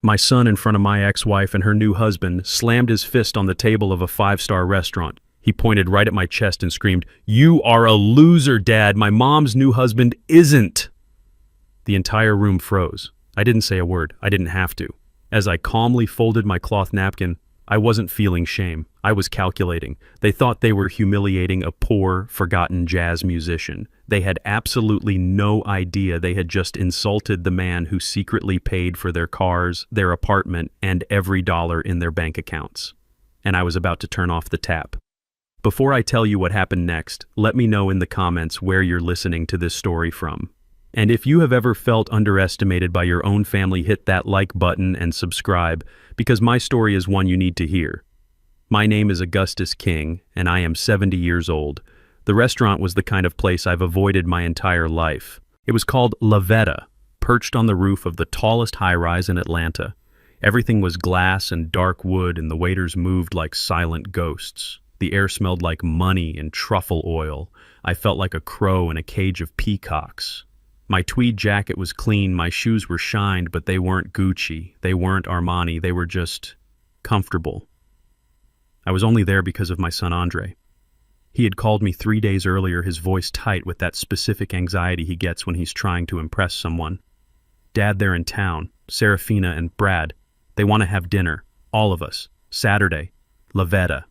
My son, in front of my ex-wife and her new husband, slammed his fist on the table of a five-star restaurant. He pointed right at my chest and screamed, "You are a loser, Dad. My mom's new husband isn't." The entire room froze. I didn't say a word. I didn't have to. As I calmly folded my cloth napkin, I wasn't feeling shame. I was calculating. They thought they were humiliating a poor, forgotten jazz musician. They had absolutely no idea they had just insulted the man who secretly paid for their cars, their apartment, and every dollar in their bank accounts. And I was about to turn off the tap. Before I tell you what happened next, let me know in the comments where you're listening to this story from. And if you have ever felt underestimated by your own family, hit that like button and subscribe, because my story is one you need to hear. My name is Augustus King, and I am 70 years old. The restaurant was the kind of place I've avoided my entire life. It was called La Veta, perched on the roof of the tallest high-rise in Atlanta. Everything was glass and dark wood, and the waiters moved like silent ghosts. The air smelled like money and truffle oil. I felt like a crow in a cage of peacocks. My tweed jacket was clean, my shoes were shined, but they weren't Gucci, they weren't Armani, they were just comfortable. I was only there because of my son Andre. He had called me 3 days earlier, his voice tight with that specific anxiety he gets when he's trying to impress someone. "Dad, they're in town. Serafina and Brad. They want to have dinner. All of us. Saturday. La Veta."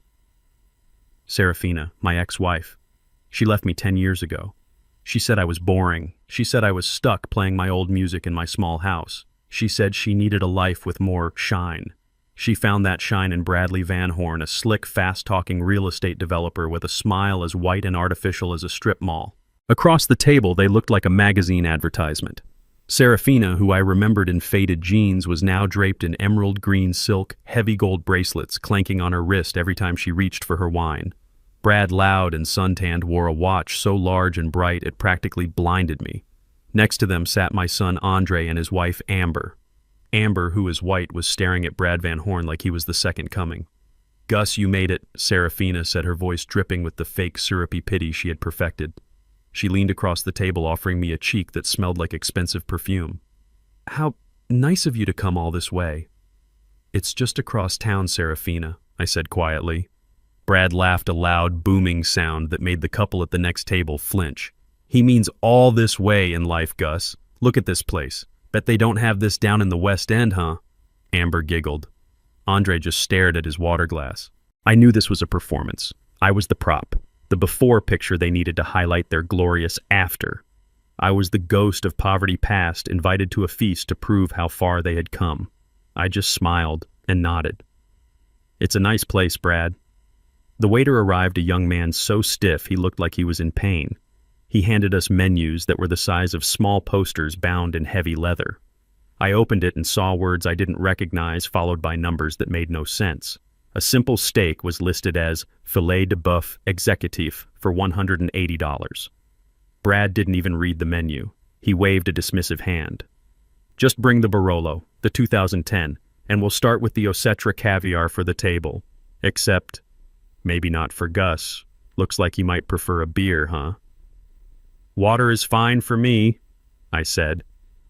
Serafina, my ex-wife. She left me 10 years ago. She said I was boring. She said I was stuck playing my old music in my small house. She said she needed a life with more shine. She found that shine in Bradley Van Horn, a slick, fast-talking real estate developer with a smile as white and artificial as a strip mall. Across the table, they looked like a magazine advertisement. Serafina, who I remembered in faded jeans, was now draped in emerald green silk, heavy gold bracelets clanking on her wrist every time she reached for her wine. Brad, loud and suntanned, wore a watch so large and bright it practically blinded me. Next to them sat my son Andre and his wife Amber. Amber, who is white, was staring at Brad Van Horn like he was the second coming. "Gus, you made it," Serafina said, her voice dripping with the fake syrupy pity she had perfected. She leaned across the table, offering me a cheek that smelled like expensive perfume. "How nice of you to come all this way." "It's just across town, Serafina," I said quietly. Brad laughed a loud, booming sound that made the couple at the next table flinch. "He means all this way in life, Gus. Look at this place. Bet they don't have this down in the West End, huh?" Amber giggled. Andre just stared at his water glass. I knew this was a performance. I was the prop, the before picture they needed to highlight their glorious after. I was the ghost of poverty past, invited to a feast to prove how far they had come. I just smiled and nodded. "It's a nice place, Brad." The waiter arrived, a young man so stiff he looked like he was in pain. He handed us menus that were the size of small posters bound in heavy leather. I opened it and saw words I didn't recognize, followed by numbers that made no sense. A simple steak was listed as filet de boeuf executif for $180. Brad didn't even read the menu. He waved a dismissive hand. "Just bring the Barolo, the 2010, and we'll start with the Osetra caviar for the table. Except, maybe not for Gus. Looks like he might prefer a beer, huh?" "Water is fine for me," I said.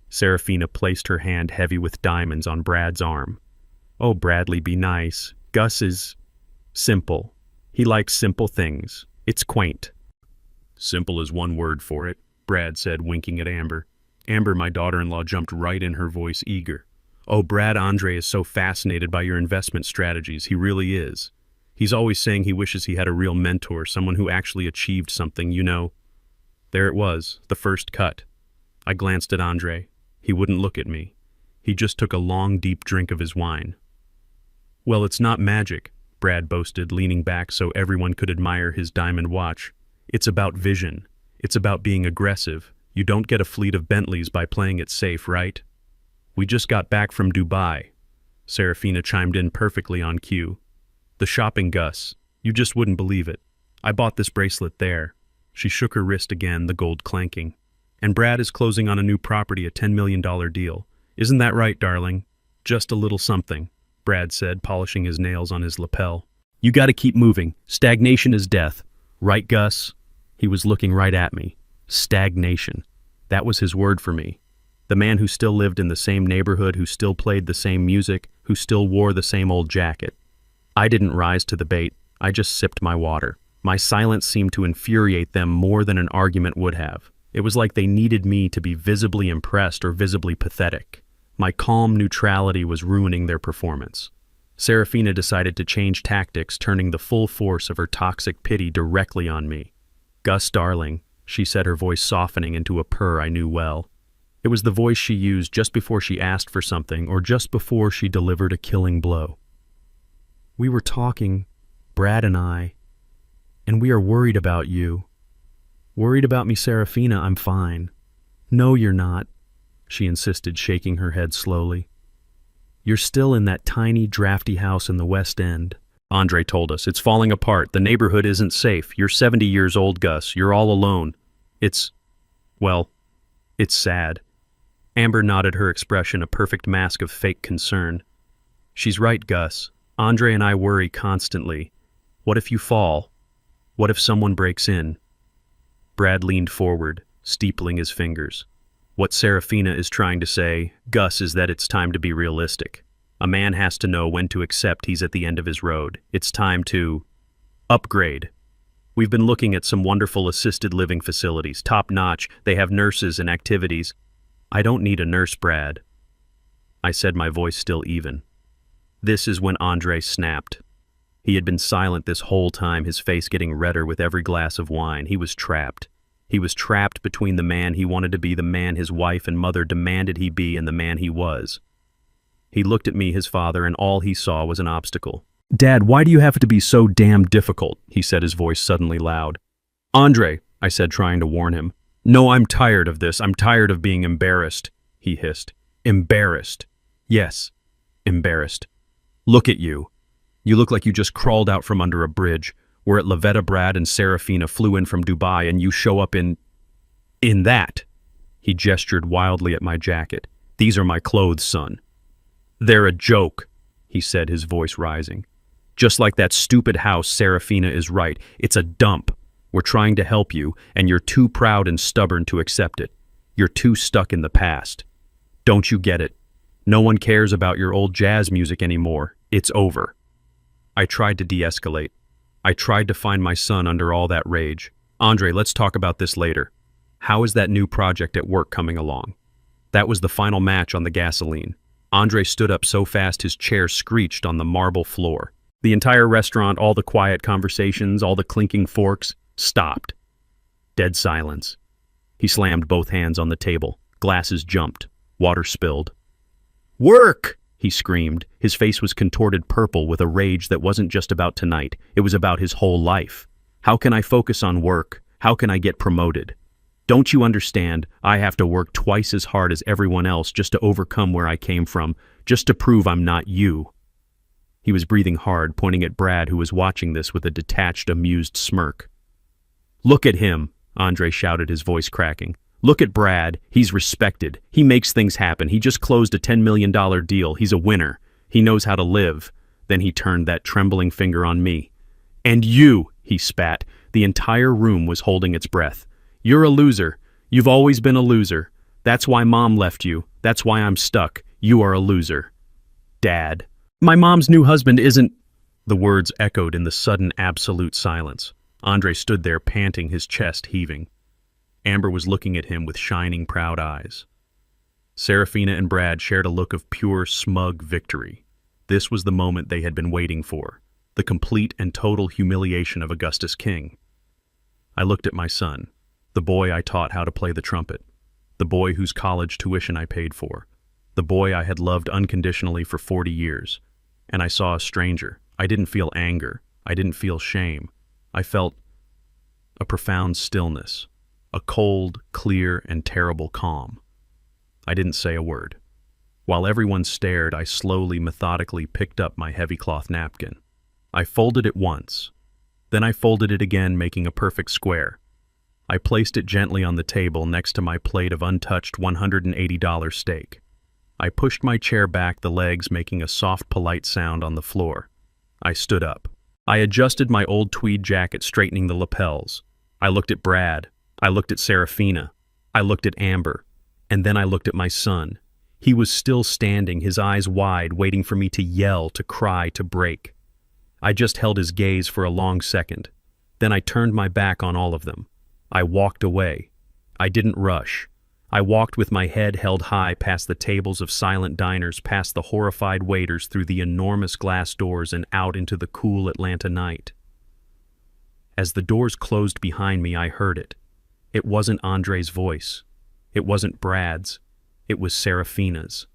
Serafina placed her hand heavy with diamonds on Brad's arm. "Oh, Bradley, be nice. Gus is simple. He likes simple things. It's quaint." "Simple is one word for it," Brad said, winking at Amber. Amber, my daughter-in-law, jumped right in, her voice eager. "Oh, Brad, Andre is so fascinated by your investment strategies. He really is. He's always saying he wishes he had a real mentor, someone who actually achieved something, you know." There it was, the first cut. I glanced at Andre. He wouldn't look at me. He just took a long, deep drink of his wine. "Well, it's not magic," Brad boasted, leaning back so everyone could admire his diamond watch. "It's about vision. It's about being aggressive. You don't get a fleet of Bentleys by playing it safe, right?" "We just got back from Dubai." Serafina chimed in perfectly on cue. "The shopping, Gus. You just wouldn't believe it. I bought this bracelet there." She shook her wrist again, the gold clanking. "And Brad is closing on a new property, a $10 million deal. Isn't that right, darling?" "Just a little something," Brad said, polishing his nails on his lapel. "You gotta keep moving. Stagnation is death. Right, Gus?" He was looking right at me. Stagnation. That was his word for me. The man who still lived in the same neighborhood, who still played the same music, who still wore the same old jacket. I didn't rise to the bait. I just sipped my water. My silence seemed to infuriate them more than an argument would have. It was like they needed me to be visibly impressed or visibly pathetic. My calm neutrality was ruining their performance. Serafina decided to change tactics, turning the full force of her toxic pity directly on me. "Gus, darling," she said, her voice softening into a purr I knew well. It was the voice she used just before she asked for something or just before she delivered a killing blow. "We were talking, Brad and I, and we are worried about you." "Worried about me, Serafina? I'm fine." "No, you're not," she insisted, shaking her head slowly. "You're still in that tiny, drafty house in the West End." Andre told us. "It's falling apart. The neighborhood isn't safe. You're 70 years old, Gus. You're all alone. It's sad." Amber nodded, her expression a perfect mask of fake concern. "She's right, Gus. Andre and I worry constantly. What if you fall? What if someone breaks in?" Brad leaned forward, steepling his fingers. "What Serafina is trying to say, Gus, is that it's time to be realistic. A man has to know when to accept he's at the end of his road. It's time to upgrade. We've been looking at some wonderful assisted living facilities, top-notch. They have nurses and activities." "I don't need a nurse, Brad," I said, my voice still even. This is when Andre snapped. He had been silent this whole time, his face getting redder with every glass of wine. He was trapped. He was trapped between the man he wanted to be, the man his wife and mother demanded he be, and the man he was. He looked at me, his father, and all he saw was an obstacle. "Dad, why do you have to be so damn difficult?" he said, his voice suddenly loud. "Andre," I said, trying to warn him. "No, I'm tired of this. I'm tired of being embarrassed," he hissed. "Embarrassed. Yes, embarrassed. Look at you. You look like you just crawled out from under a bridge. We're at Lavetta, Brad and Serafina flew in from Dubai, and you show up in that." He gestured wildly at my jacket. "These are my clothes, son." "They're a joke," he said, his voice rising. "Just like that stupid house, Serafina is right. It's a dump. We're trying to help you, and you're too proud and stubborn to accept it. You're too stuck in the past. Don't you get it? No one cares about your old jazz music anymore. It's over." I tried to de-escalate. I tried to find my son under all that rage. "Andre, let's talk about this later. How is that new project at work coming along?" That was the final match on the gasoline. Andre stood up so fast his chair screeched on the marble floor. The entire restaurant, all the quiet conversations, all the clinking forks, stopped. Dead silence. He slammed both hands on the table. Glasses jumped. Water spilled. "Work!" he screamed. His face was contorted purple with a rage that wasn't just about tonight. It was about his whole life. "How can I focus on work? How can I get promoted? Don't you understand? I have to work twice as hard as everyone else just to overcome where I came from, just to prove I'm not you." He was breathing hard, pointing at Brad, who was watching this with a detached, amused smirk. "Look at him," Andre shouted, his voice cracking. "Look at Brad. He's respected. He makes things happen. He just closed a $10 million deal. He's a winner. He knows how to live." Then he turned that trembling finger on me. "And you," he spat. The entire room was holding its breath. "You're a loser. You've always been a loser. That's why Mom left you. That's why I'm stuck. You are a loser." "Dad, my mom's new husband isn't—" The words echoed in the sudden absolute silence. Andre stood there panting, his chest heaving. Amber was looking at him with shining, proud eyes. Serafina and Brad shared a look of pure, smug victory. This was the moment they had been waiting for, the complete and total humiliation of Augustus King. I looked at my son, the boy I taught how to play the trumpet, the boy whose college tuition I paid for, the boy I had loved unconditionally for 40 years, and I saw a stranger. I didn't feel anger. I didn't feel shame. I felt a profound stillness. A cold, clear, and terrible calm. I didn't say a word. While everyone stared, I slowly, methodically picked up my heavy cloth napkin. I folded it once. Then I folded it again, making a perfect square. I placed it gently on the table next to my plate of untouched $180 steak. I pushed my chair back, the legs making a soft, polite sound on the floor. I stood up. I adjusted my old tweed jacket, straightening the lapels. I looked at Brad. I looked at Serafina. I looked at Amber. And then I looked at my son. He was still standing, his eyes wide, waiting for me to yell, to cry, to break. I just held his gaze for a long second. Then I turned my back on all of them. I walked away. I didn't rush. I walked with my head held high past the tables of silent diners, past the horrified waiters, through the enormous glass doors and out into the cool Atlanta night. As the doors closed behind me, I heard it. It wasn't Andre's voice. It wasn't Brad's. It was Serafina's.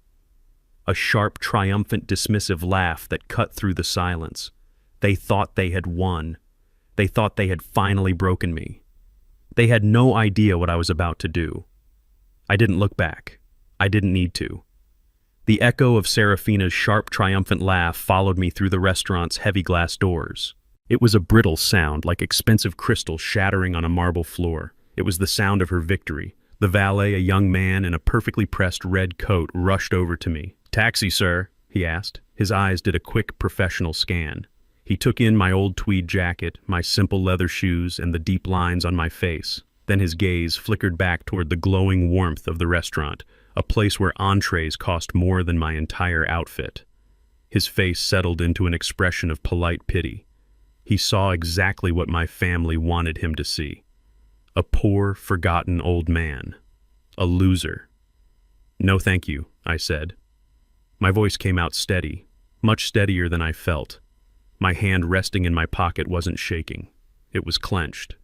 A sharp, triumphant, dismissive laugh that cut through the silence. They thought they had won. They thought they had finally broken me. They had no idea what I was about to do. I didn't look back. I didn't need to. The echo of Serafina's sharp, triumphant laugh followed me through the restaurant's heavy glass doors. It was a brittle sound, like expensive crystal shattering on a marble floor. It was the sound of her victory. The valet, a young man in a perfectly pressed red coat, rushed over to me. "Taxi, sir," he asked. His eyes did a quick, professional scan. He took in my old tweed jacket, my simple leather shoes, and the deep lines on my face. Then his gaze flickered back toward the glowing warmth of the restaurant, a place where entrees cost more than my entire outfit. His face settled into an expression of polite pity. He saw exactly what my family wanted him to see. A poor, forgotten old man. A loser. "No, thank you," I said. My voice came out steady, much steadier than I felt. My hand resting in my pocket wasn't shaking. It was clenched.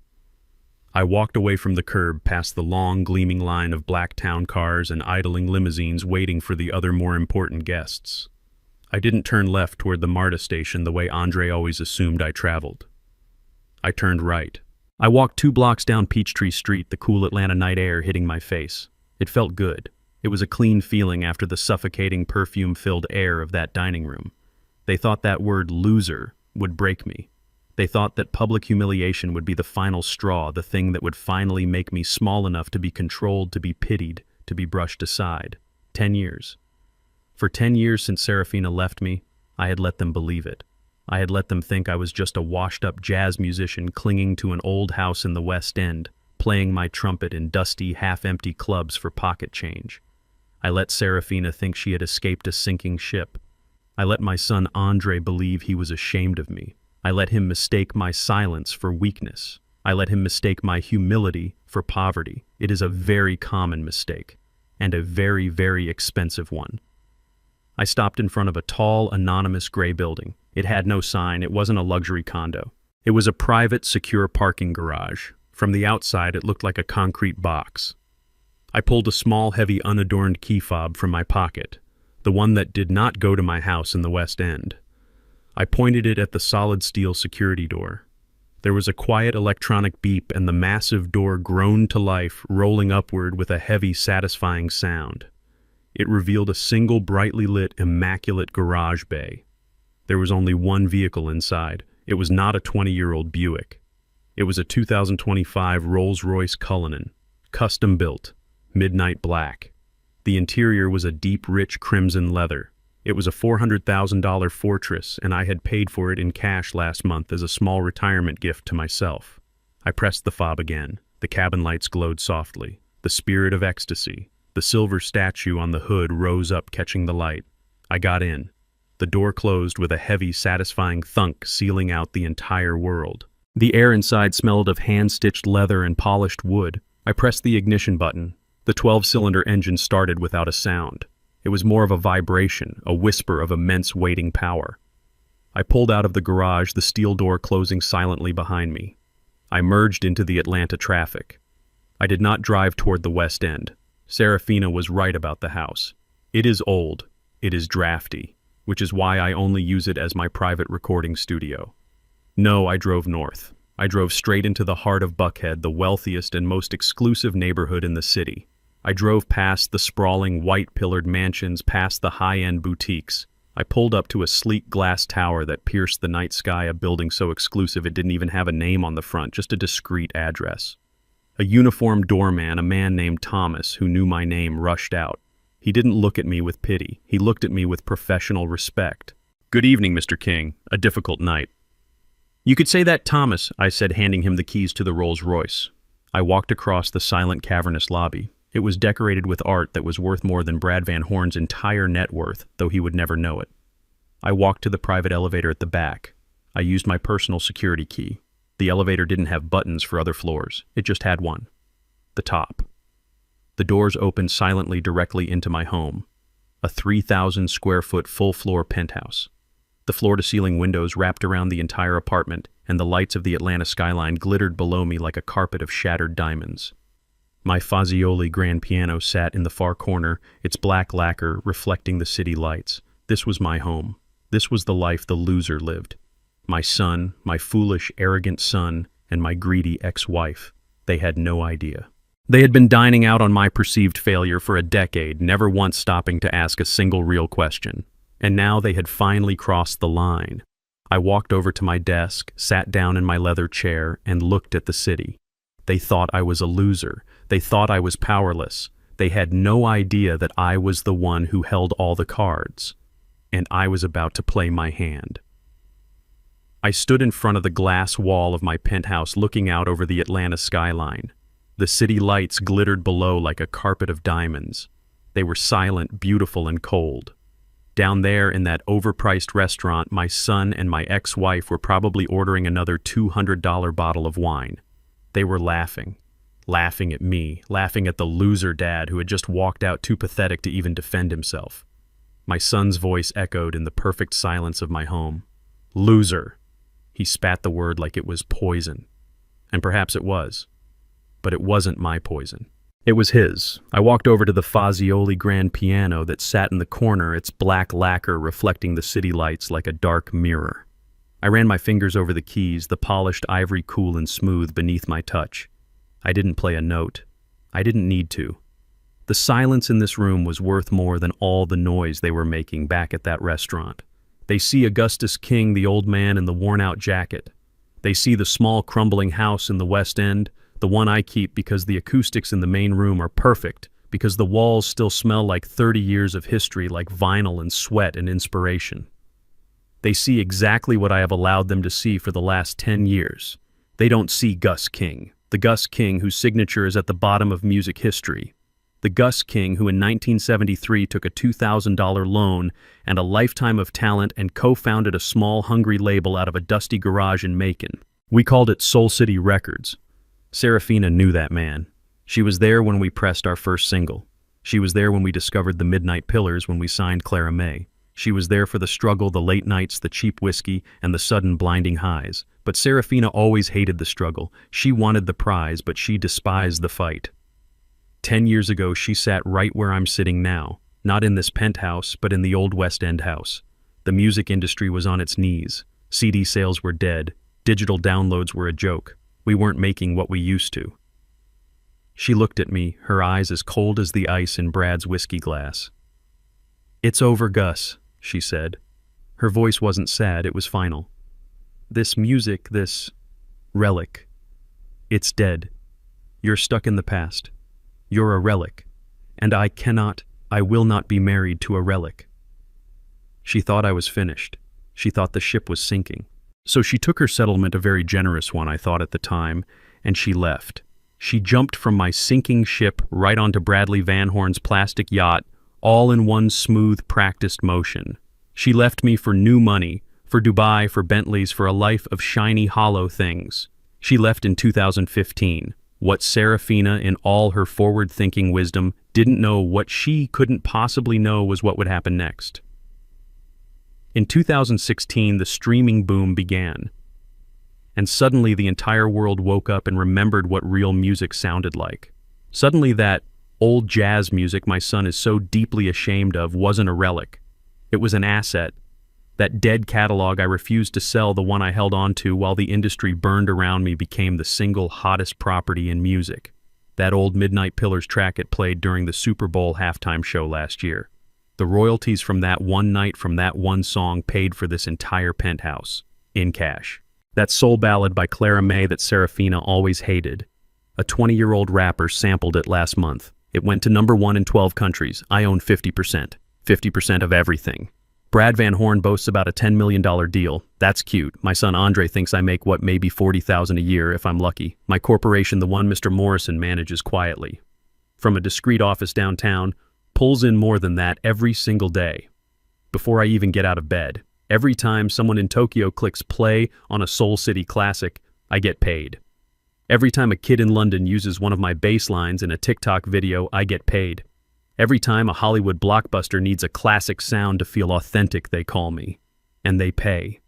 I walked away from the curb past the long, gleaming line of black town cars and idling limousines waiting for the other more important guests. I didn't turn left toward the MARTA station the way Andre always assumed I traveled. I turned right. I walked 2 blocks down Peachtree Street, the cool Atlanta night air hitting my face. It felt good. It was a clean feeling after the suffocating, perfume-filled air of that dining room. They thought that word loser would break me. They thought that public humiliation would be the final straw, the thing that would finally make me small enough to be controlled, to be pitied, to be brushed aside. 10 years. For 10 years since Serafina left me, I had let them believe it. I had let them think I was just a washed-up jazz musician clinging to an old house in the West End, playing my trumpet in dusty, half-empty clubs for pocket change. I let Serafina think she had escaped a sinking ship. I let my son Andre believe he was ashamed of me. I let him mistake my silence for weakness. I let him mistake my humility for poverty. It is a very common mistake, and a very, very expensive one. I stopped in front of a tall, anonymous gray building. It had no sign. It wasn't a luxury condo. It was a private, secure parking garage. From the outside, it looked like a concrete box. I pulled a small, heavy, unadorned key fob from my pocket, the one that did not go to my house in the West End. I pointed it at the solid steel security door. There was a quiet electronic beep, and the massive door groaned to life, rolling upward with a heavy, satisfying sound. It revealed a single brightly lit, immaculate garage bay. There was only one vehicle inside. It was not a 20-year-old Buick. It was a 2025 Rolls-Royce Cullinan, custom-built, midnight black. The interior was a deep, rich crimson leather. It was a $400,000 Fortress, and I had paid for it in cash last month as a small retirement gift to myself. I pressed the fob again. The cabin lights glowed softly. The spirit of ecstasy. The silver statue on the hood rose up, catching the light. I got in. The door closed with a heavy, satisfying thunk, sealing out the entire world. The air inside smelled of hand-stitched leather and polished wood. I pressed the ignition button. The 12-cylinder engine started without a sound. It was more of a vibration, a whisper of immense waiting power. I pulled out of the garage, the steel door closing silently behind me. I merged into the Atlanta traffic. I did not drive toward the West End. Serafina was right about the house. It is old. It is drafty, which is why I only use it as my private recording studio. No, I drove north. I drove straight into the heart of Buckhead, the wealthiest and most exclusive neighborhood in the city. I drove past the sprawling, white-pillared mansions, past the high-end boutiques. I pulled up to a sleek glass tower that pierced the night sky, a building so exclusive it didn't even have a name on the front, just a discreet address. A uniformed doorman, a man named Thomas, who knew my name, rushed out. He didn't look at me with pity. He looked at me with professional respect. "Good evening, Mr. King. A difficult night." "You could say that, Thomas," I said, handing him the keys to the Rolls-Royce. I walked across the silent, cavernous lobby. It was decorated with art that was worth more than Brad Van Horn's entire net worth, though he would never know it. I walked to the private elevator at the back. I used my personal security key. The elevator didn't have buttons for other floors. It just had one. The top. The doors opened silently directly into my home. A 3,000 square foot full-floor penthouse. The floor-to-ceiling windows wrapped around the entire apartment, and the lights of the Atlanta skyline glittered below me like a carpet of shattered diamonds. My Fazioli grand piano sat in the far corner, its black lacquer reflecting the city lights. This was my home. This was the life the loser lived. My son, my foolish, arrogant son, and my greedy ex-wife. They had no idea. They had been dining out on my perceived failure for a decade, never once stopping to ask a single real question. And now they had finally crossed the line. I walked over to my desk, sat down in my leather chair, and looked at the city. They thought I was a loser. They thought I was powerless. They had no idea that I was the one who held all the cards. And I was about to play my hand. I stood in front of the glass wall of my penthouse looking out over the Atlanta skyline. The city lights glittered below like a carpet of diamonds. They were silent, beautiful, and cold. Down there in that overpriced restaurant, my son and my ex-wife were probably ordering another $200 bottle of wine. They were laughing. Laughing at me, laughing at the loser dad who had just walked out too pathetic to even defend himself. My son's voice echoed in the perfect silence of my home. Loser. He spat the word like it was poison. And perhaps it was. But it wasn't my poison. It was his. I walked over to the Fazioli grand piano that sat in the corner, its black lacquer reflecting the city lights like a dark mirror. I ran my fingers over the keys, the polished ivory cool and smooth beneath my touch. I didn't play a note. I didn't need to. The silence in this room was worth more than all the noise they were making back at that restaurant. They see Augustus King, the old man in the worn-out jacket. They see the small crumbling house in the West End, the one I keep because the acoustics in the main room are perfect, because the walls still smell like 30 years of history, like vinyl and sweat and inspiration. They see exactly what I have allowed them to see for the last 10 years. They don't see Gus King, the Gus King whose signature is at the bottom of music history. The Gus King who in 1973 took a $2,000 loan and a lifetime of talent and co-founded a small, hungry label out of a dusty garage in Macon. We called it Soul City Records. Serafina knew that man. She was there when we pressed our first single. She was there when we discovered the Midnight Pillars when we signed Clara May. She was there for the struggle, the late nights, the cheap whiskey, and the sudden blinding highs. But Serafina always hated the struggle. She wanted the prize, but she despised the fight. 10 years ago, she sat right where I'm sitting now, not in this penthouse, but in the old West End house. The music industry was on its knees. CD sales were dead. Digital downloads were a joke. We weren't making what we used to. She looked at me, her eyes as cold as the ice in Brad's whiskey glass. "It's over, Gus," she said. Her voice wasn't sad, it was final. "This music, this relic, it's dead. You're stuck in the past. You're a relic. And I will not be married to a relic." She thought I was finished. She thought the ship was sinking. So she took her settlement, a very generous one, I thought at the time, and she left. She jumped from my sinking ship right onto Bradley Van Horn's plastic yacht, all in one smooth, practiced motion. She left me for new money, for Dubai, for Bentleys, for a life of shiny, hollow things. She left in 2015. What Serafina, in all her forward-thinking wisdom, didn't know, what she couldn't possibly know, was what would happen next. In 2016, the streaming boom began. And suddenly the entire world woke up and remembered what real music sounded like. Suddenly that old jazz music my son is so deeply ashamed of wasn't a relic. It was an asset. That dead catalog I refused to sell, the one I held on to while the industry burned around me, became the single hottest property in music. That old Midnight Pillars track it played during the Super Bowl halftime show last year. The royalties from that one night, from that one song, paid for this entire penthouse, in cash. That soul ballad by Clara May that Serafina always hated. A 20-year-old rapper sampled it last month. It went to #1 in 12 countries. I own 50%. 50% of everything. Brad Van Horn boasts about a $10 million deal. That's cute. My son Andre thinks I make maybe $40,000 a year if I'm lucky. My corporation, the one Mr. Morrison manages quietly. from a discreet office downtown, pulls in more than that every single day. Before I even get out of bed, every time someone in Tokyo clicks play on a Soul City classic, I get paid. Every time a kid in London uses one of my bass lines in a TikTok video, I get paid. Every time a Hollywood blockbuster needs a classic sound to feel authentic, they call me. And they pay.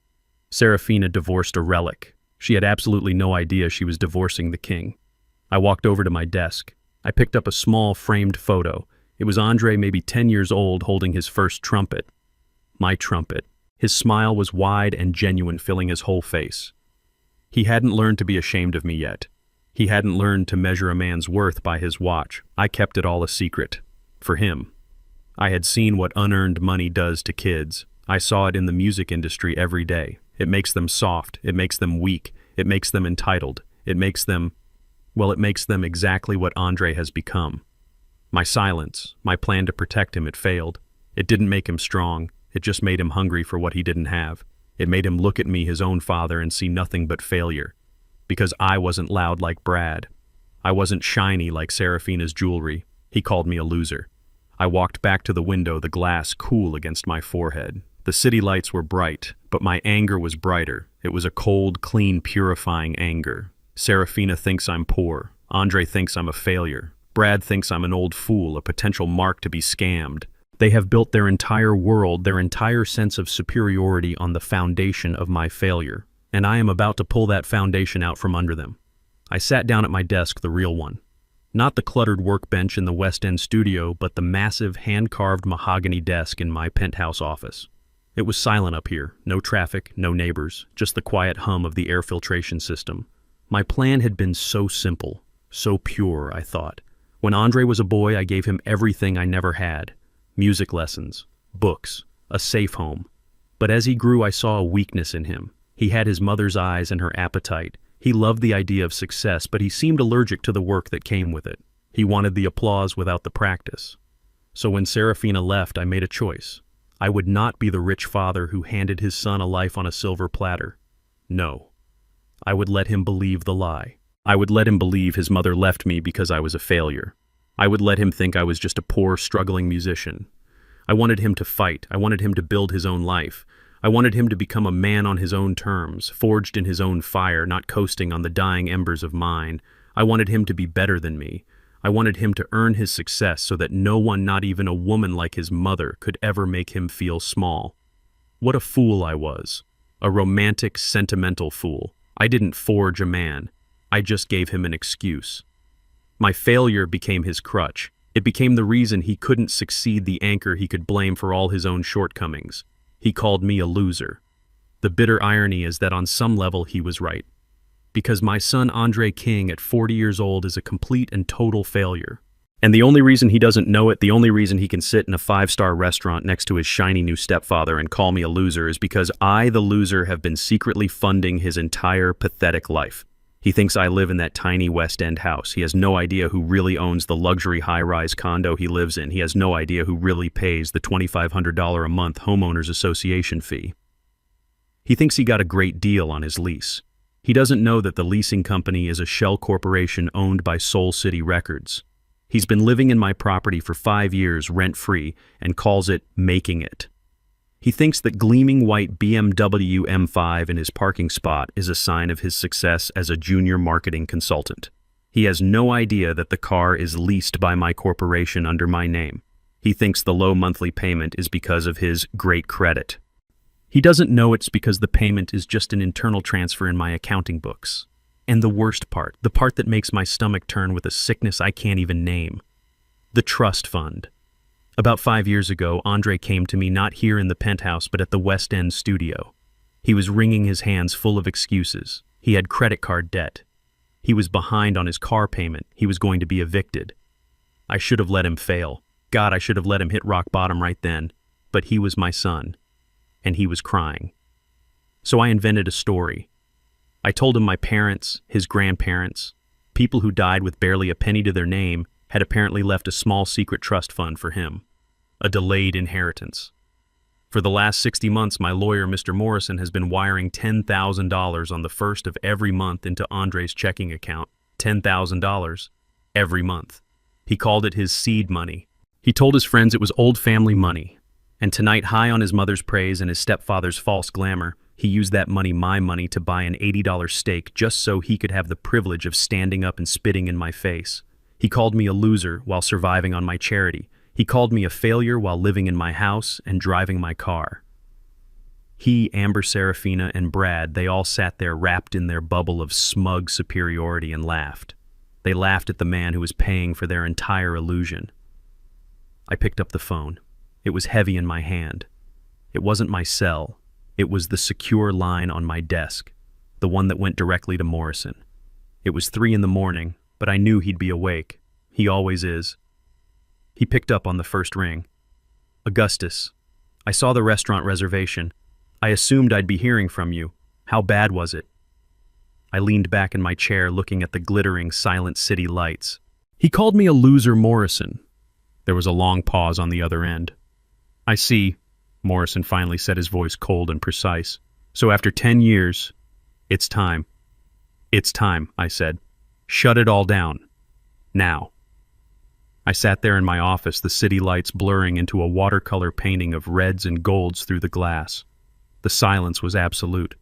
Serafina divorced a relic. She had absolutely no idea she was divorcing the king. I walked over to my desk. I picked up a small framed photo. It was Andre, maybe 10 years old, holding his first trumpet. My trumpet. His smile was wide and genuine, filling his whole face. He hadn't learned to be ashamed of me yet. He hadn't learned to measure a man's worth by his watch. I kept it all a secret. For him. I had seen what unearned money does to kids. I saw it in the music industry every day. It makes them soft. It makes them weak. It makes them entitled. It makes them exactly what Andre has become. My silence, my plan to protect him, it failed. It didn't make him strong. It just made him hungry for what he didn't have. It made him look at me, his own father, and see nothing but failure. Because I wasn't loud like Brad. I wasn't shiny like Serafina's jewelry. He called me a loser. I walked back to the window, the glass cool against my forehead. The city lights were bright, but my anger was brighter. It was a cold, clean, purifying anger. Serafina thinks I'm poor. Andre thinks I'm a failure. Brad thinks I'm an old fool, a potential mark to be scammed. They have built their entire world, their entire sense of superiority on the foundation of my failure. And I am about to pull that foundation out from under them. I sat down at my desk, the real one. Not the cluttered workbench in the West End studio, but the massive hand-carved mahogany desk in my penthouse office. It was silent up here, no traffic, no neighbors, just the quiet hum of the air filtration system. My plan had been so simple, so pure, I thought. When Andre was a boy, I gave him everything I never had. Music lessons, books, a safe home. But as he grew, I saw a weakness in him. He had his mother's eyes and her appetite. He loved the idea of success, but he seemed allergic to the work that came with it. He wanted the applause without the practice. So when Serafina left, I made a choice. I would not be the rich father who handed his son a life on a silver platter. No. I would let him believe the lie. I would let him believe his mother left me because I was a failure. I would let him think I was just a poor, struggling musician. I wanted him to fight. I wanted him to build his own life. I wanted him to become a man on his own terms, forged in his own fire, not coasting on the dying embers of mine. I wanted him to be better than me. I wanted him to earn his success so that no one, not even a woman like his mother, could ever make him feel small. What a fool I was. A romantic, sentimental fool. I didn't forge a man. I just gave him an excuse. My failure became his crutch. It became the reason he couldn't succeed, the anchor he could blame for all his own shortcomings. He called me a loser. The bitter irony is that on some level he was right. Because my son Andre King at 40 years old is a complete and total failure. And the only reason he doesn't know it, the only reason he can sit in a 5-star restaurant next to his shiny new stepfather and call me a loser is because I, the loser, have been secretly funding his entire pathetic life. He thinks I live in that tiny West End house. He has no idea who really owns the luxury high-rise condo he lives in. He has no idea who really pays the $2,500 a month homeowners association fee. He thinks he got a great deal on his lease. He doesn't know that the leasing company is a shell corporation owned by Soul City Records. He's been living in my property for 5 years rent-free and calls it making it. He thinks that gleaming white BMW M5 in his parking spot is a sign of his success as a junior marketing consultant. He has no idea that the car is leased by my corporation under my name. He thinks the low monthly payment is because of his great credit. He doesn't know it's because the payment is just an internal transfer in my accounting books. And the worst part, the part that makes my stomach turn with a sickness I can't even name. The trust fund. About 5 years ago, Andre came to me not here in the penthouse but at the West End studio. He was wringing his hands full of excuses. He had credit card debt. He was behind on his car payment. He was going to be evicted. I should have let him fail. God, I should have let him hit rock bottom right then. But he was my son. And he was crying. So I invented a story. I told him my parents, his grandparents, people who died with barely a penny to their name, had apparently left a small secret trust fund for him. A delayed inheritance. For the last 60 months, my lawyer, Mr. Morrison, has been wiring $10,000 on the first of every month into Andre's checking account. $10,000 every month. He called it his seed money. He told his friends it was old family money. And tonight, high on his mother's praise and his stepfather's false glamour, he used that money, my money, to buy an $80 steak just so he could have the privilege of standing up and spitting in my face. He called me a loser while surviving on my charity. He called me a failure while living in my house and driving my car. He, Amber, Serafina, and Brad, they all sat there wrapped in their bubble of smug superiority and laughed. They laughed at the man who was paying for their entire illusion. I picked up the phone. It was heavy in my hand. It wasn't my cell. It was the secure line on my desk, the one that went directly to Morrison. It was 3 a.m, but I knew he'd be awake. He always is. He picked up on the first ring. Augustus, I saw the restaurant reservation. I assumed I'd be hearing from you. How bad was it? I leaned back in my chair looking at the glittering, silent city lights. He called me a loser, Morrison. There was a long pause on the other end. I see, Morrison finally said, his voice cold and precise. So after 10 years, it's time. It's time, I said. Shut it all down. Now. I sat there in my office, the city lights blurring into a watercolor painting of reds and golds through the glass. The silence was absolute.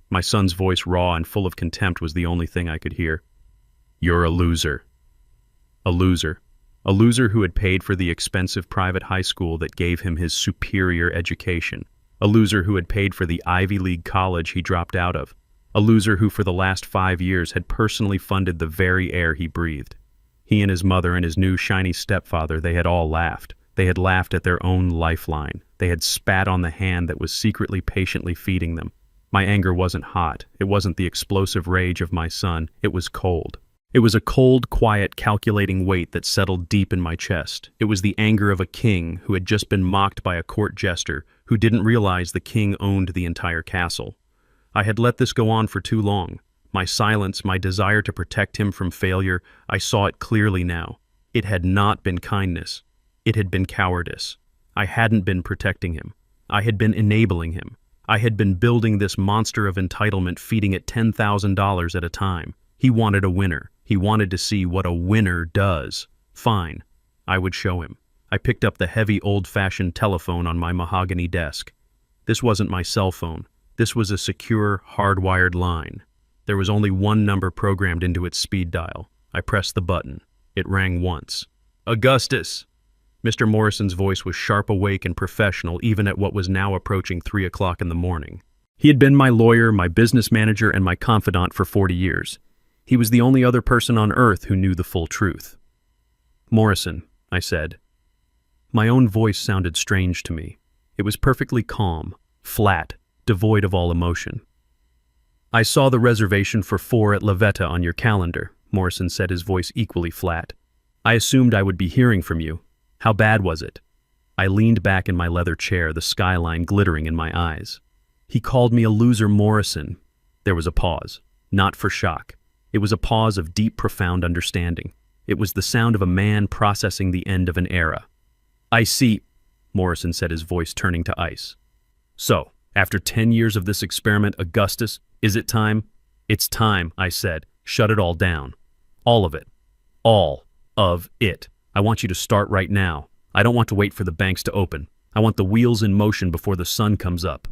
My son's voice, raw and full of contempt, was the only thing I could hear. You're a loser. A loser. A loser who had paid for the expensive private high school that gave him his superior education. A loser who had paid for the Ivy League college he dropped out of. A loser who for the last 5 years had personally funded the very air he breathed. He and his mother and his new shiny stepfather, they had all laughed. They had laughed at their own lifeline. They had spat on the hand that was secretly, patiently feeding them. My anger wasn't hot. It wasn't the explosive rage of my son. It was cold. It was a cold, quiet, calculating weight that settled deep in my chest. It was the anger of a king who had just been mocked by a court jester who didn't realize the king owned the entire castle. I had let this go on for too long. My silence, my desire to protect him from failure, I saw it clearly now. It had not been kindness. It had been cowardice. I hadn't been protecting him. I had been enabling him. I had been building this monster of entitlement, feeding it $10,000 at a time. He wanted a winner. He wanted to see what a winner does. Fine. I would show him. I picked up the heavy, old-fashioned telephone on my mahogany desk. This wasn't my cell phone. This was a secure, hardwired line. There was only one number programmed into its speed dial. I pressed the button. It rang once. Augustus! Mr. Morrison's voice was sharp, awake, and professional, even at what was now approaching 3 o'clock in the morning. He had been my lawyer, my business manager, and my confidant for 40 years. He was the only other person on earth who knew the full truth. Morrison, I said. My own voice sounded strange to me. It was perfectly calm, flat, devoid of all emotion. I saw the reservation for 4 at La Veta on your calendar, Morrison said, his voice equally flat. I assumed I would be hearing from you. How bad was it? I leaned back in my leather chair, the skyline glittering in my eyes. He called me a loser, Morrison. There was a pause, not for shock. It was a pause of deep, profound understanding. It was the sound of a man processing the end of an era. I see, Morrison said, his voice turning to ice. So, after 10 years of this experiment, Augustus, is it time? It's time, I said. Shut it all down. All of it. All of it. I want you to start right now. I don't want to wait for the banks to open. I want the wheels in motion before the sun comes up.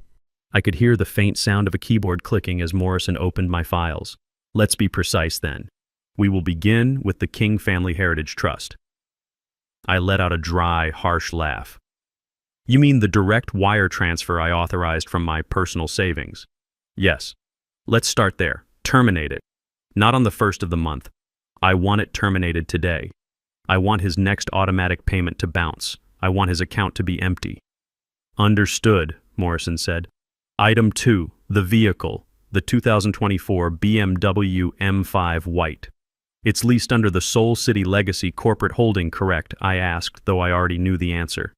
I could hear the faint sound of a keyboard clicking as Morrison opened my files. Let's be precise then. We will begin with the King Family Heritage Trust. I let out a dry, harsh laugh. You mean the direct wire transfer I authorized from my personal savings? Yes. Let's start there. Terminate it. Not on the 1st of the month. I want it terminated today. I want his next automatic payment to bounce. I want his account to be empty. Understood, Morrison said. Item 2, the vehicle, the 2024 BMW M5 White. It's leased under the Soul City Legacy Corporate Holding, correct? I asked, though I already knew the answer.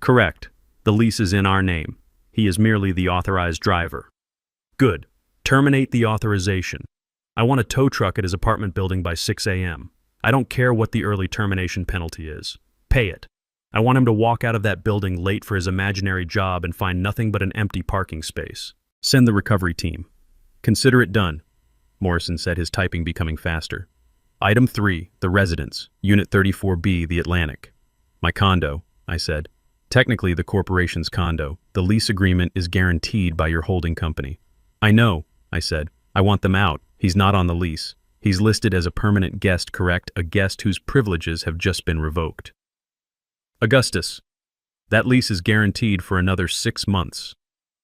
Correct. The lease is in our name. He is merely the authorized driver. Good. Terminate the authorization. I want a tow truck at his apartment building by 6 a.m. I don't care what the early termination penalty is. Pay it. I want him to walk out of that building late for his imaginary job and find nothing but an empty parking space. Send the recovery team. Consider it done, Morrison said, his typing becoming faster. Item 3, the residence, Unit 34B, the Atlantic. My condo, I said. Technically the corporation's condo. The lease agreement is guaranteed by your holding company. I know, I said. I want them out. He's not on the lease. He's listed as a permanent guest, correct? A guest whose privileges have just been revoked. Augustus, that lease is guaranteed for another 6 months,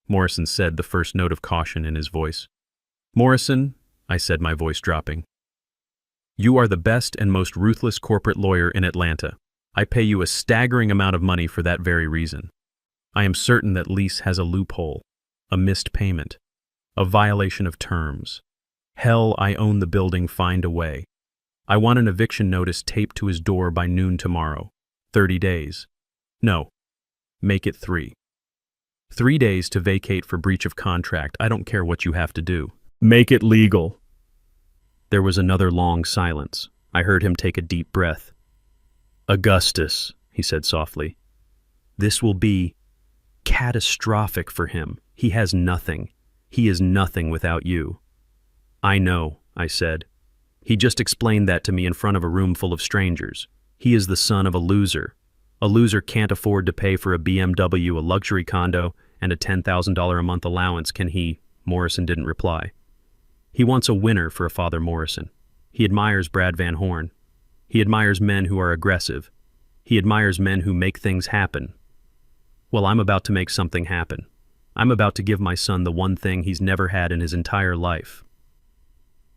Morrison said, the first note of caution in his voice. Morrison, I said, my voice dropping, you are the best and most ruthless corporate lawyer in Atlanta. I pay you a staggering amount of money for that very reason. I am certain that lease has a loophole, a missed payment, a violation of terms. Hell, I own the building, find a way. I want an eviction notice taped to his door by noon tomorrow. 30 days. No, make it 3. 3 days to vacate for breach of contract. I don't care what you have to do. Make it legal. There was another long silence. I heard him take a deep breath. Augustus, he said softly, this will be catastrophic for him. He has nothing. He is nothing without you. I know, I said. He just explained that to me in front of a room full of strangers. He is the son of a loser. A loser can't afford to pay for a BMW, a luxury condo, and a $10,000 a month allowance, can he? Morrison didn't reply. He wants a winner for a Father Morrison. He admires Brad Van Horn. He admires men who are aggressive. He admires men who make things happen. Well, I'm about to make something happen. I'm about to give my son the one thing he's never had in his entire life.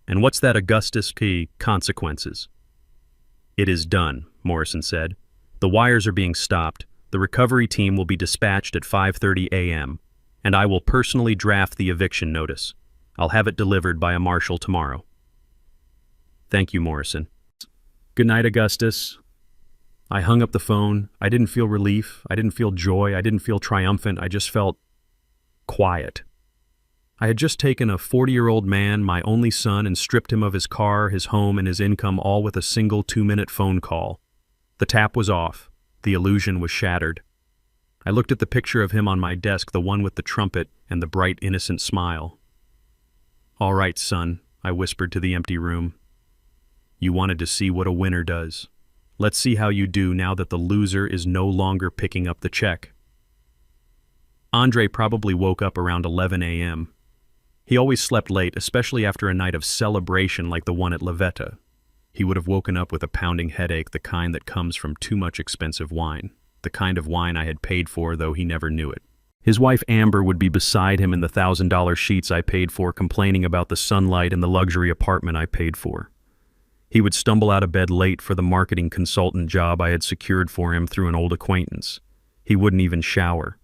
And what's that, Augustus? Consequences. It is done, Morrison said. The wires are being stopped. The recovery team will be dispatched at 5:30 a.m., and I will personally draft the eviction notice. I'll have it delivered by a marshal tomorrow. Thank you, Morrison. Good night, Augustus. I hung up the phone. I didn't feel relief. I didn't feel joy. I didn't feel triumphant. I just felt quiet. I had just taken a 40-year-old man, my only son, and stripped him of his car, his home, and his income, all with a single 2-minute phone call. The tap was off. The illusion was shattered. I looked at the picture of him on my desk, the one with the trumpet and the bright, innocent smile. All right, son, I whispered to the empty room. You wanted to see what a winner does. Let's see how you do now that the loser is no longer picking up the check. Andre probably woke up around 11 a.m. He always slept late, especially after a night of celebration like the one at La Veta. He would have woken up with a pounding headache, the kind that comes from too much expensive wine, the kind of wine I had paid for, though he never knew it. His wife Amber would be beside him in the $1,000 sheets I paid for, complaining about the sunlight and the luxury apartment I paid for. He would stumble out of bed late for the marketing consultant job I had secured for him through an old acquaintance. He wouldn't even shower.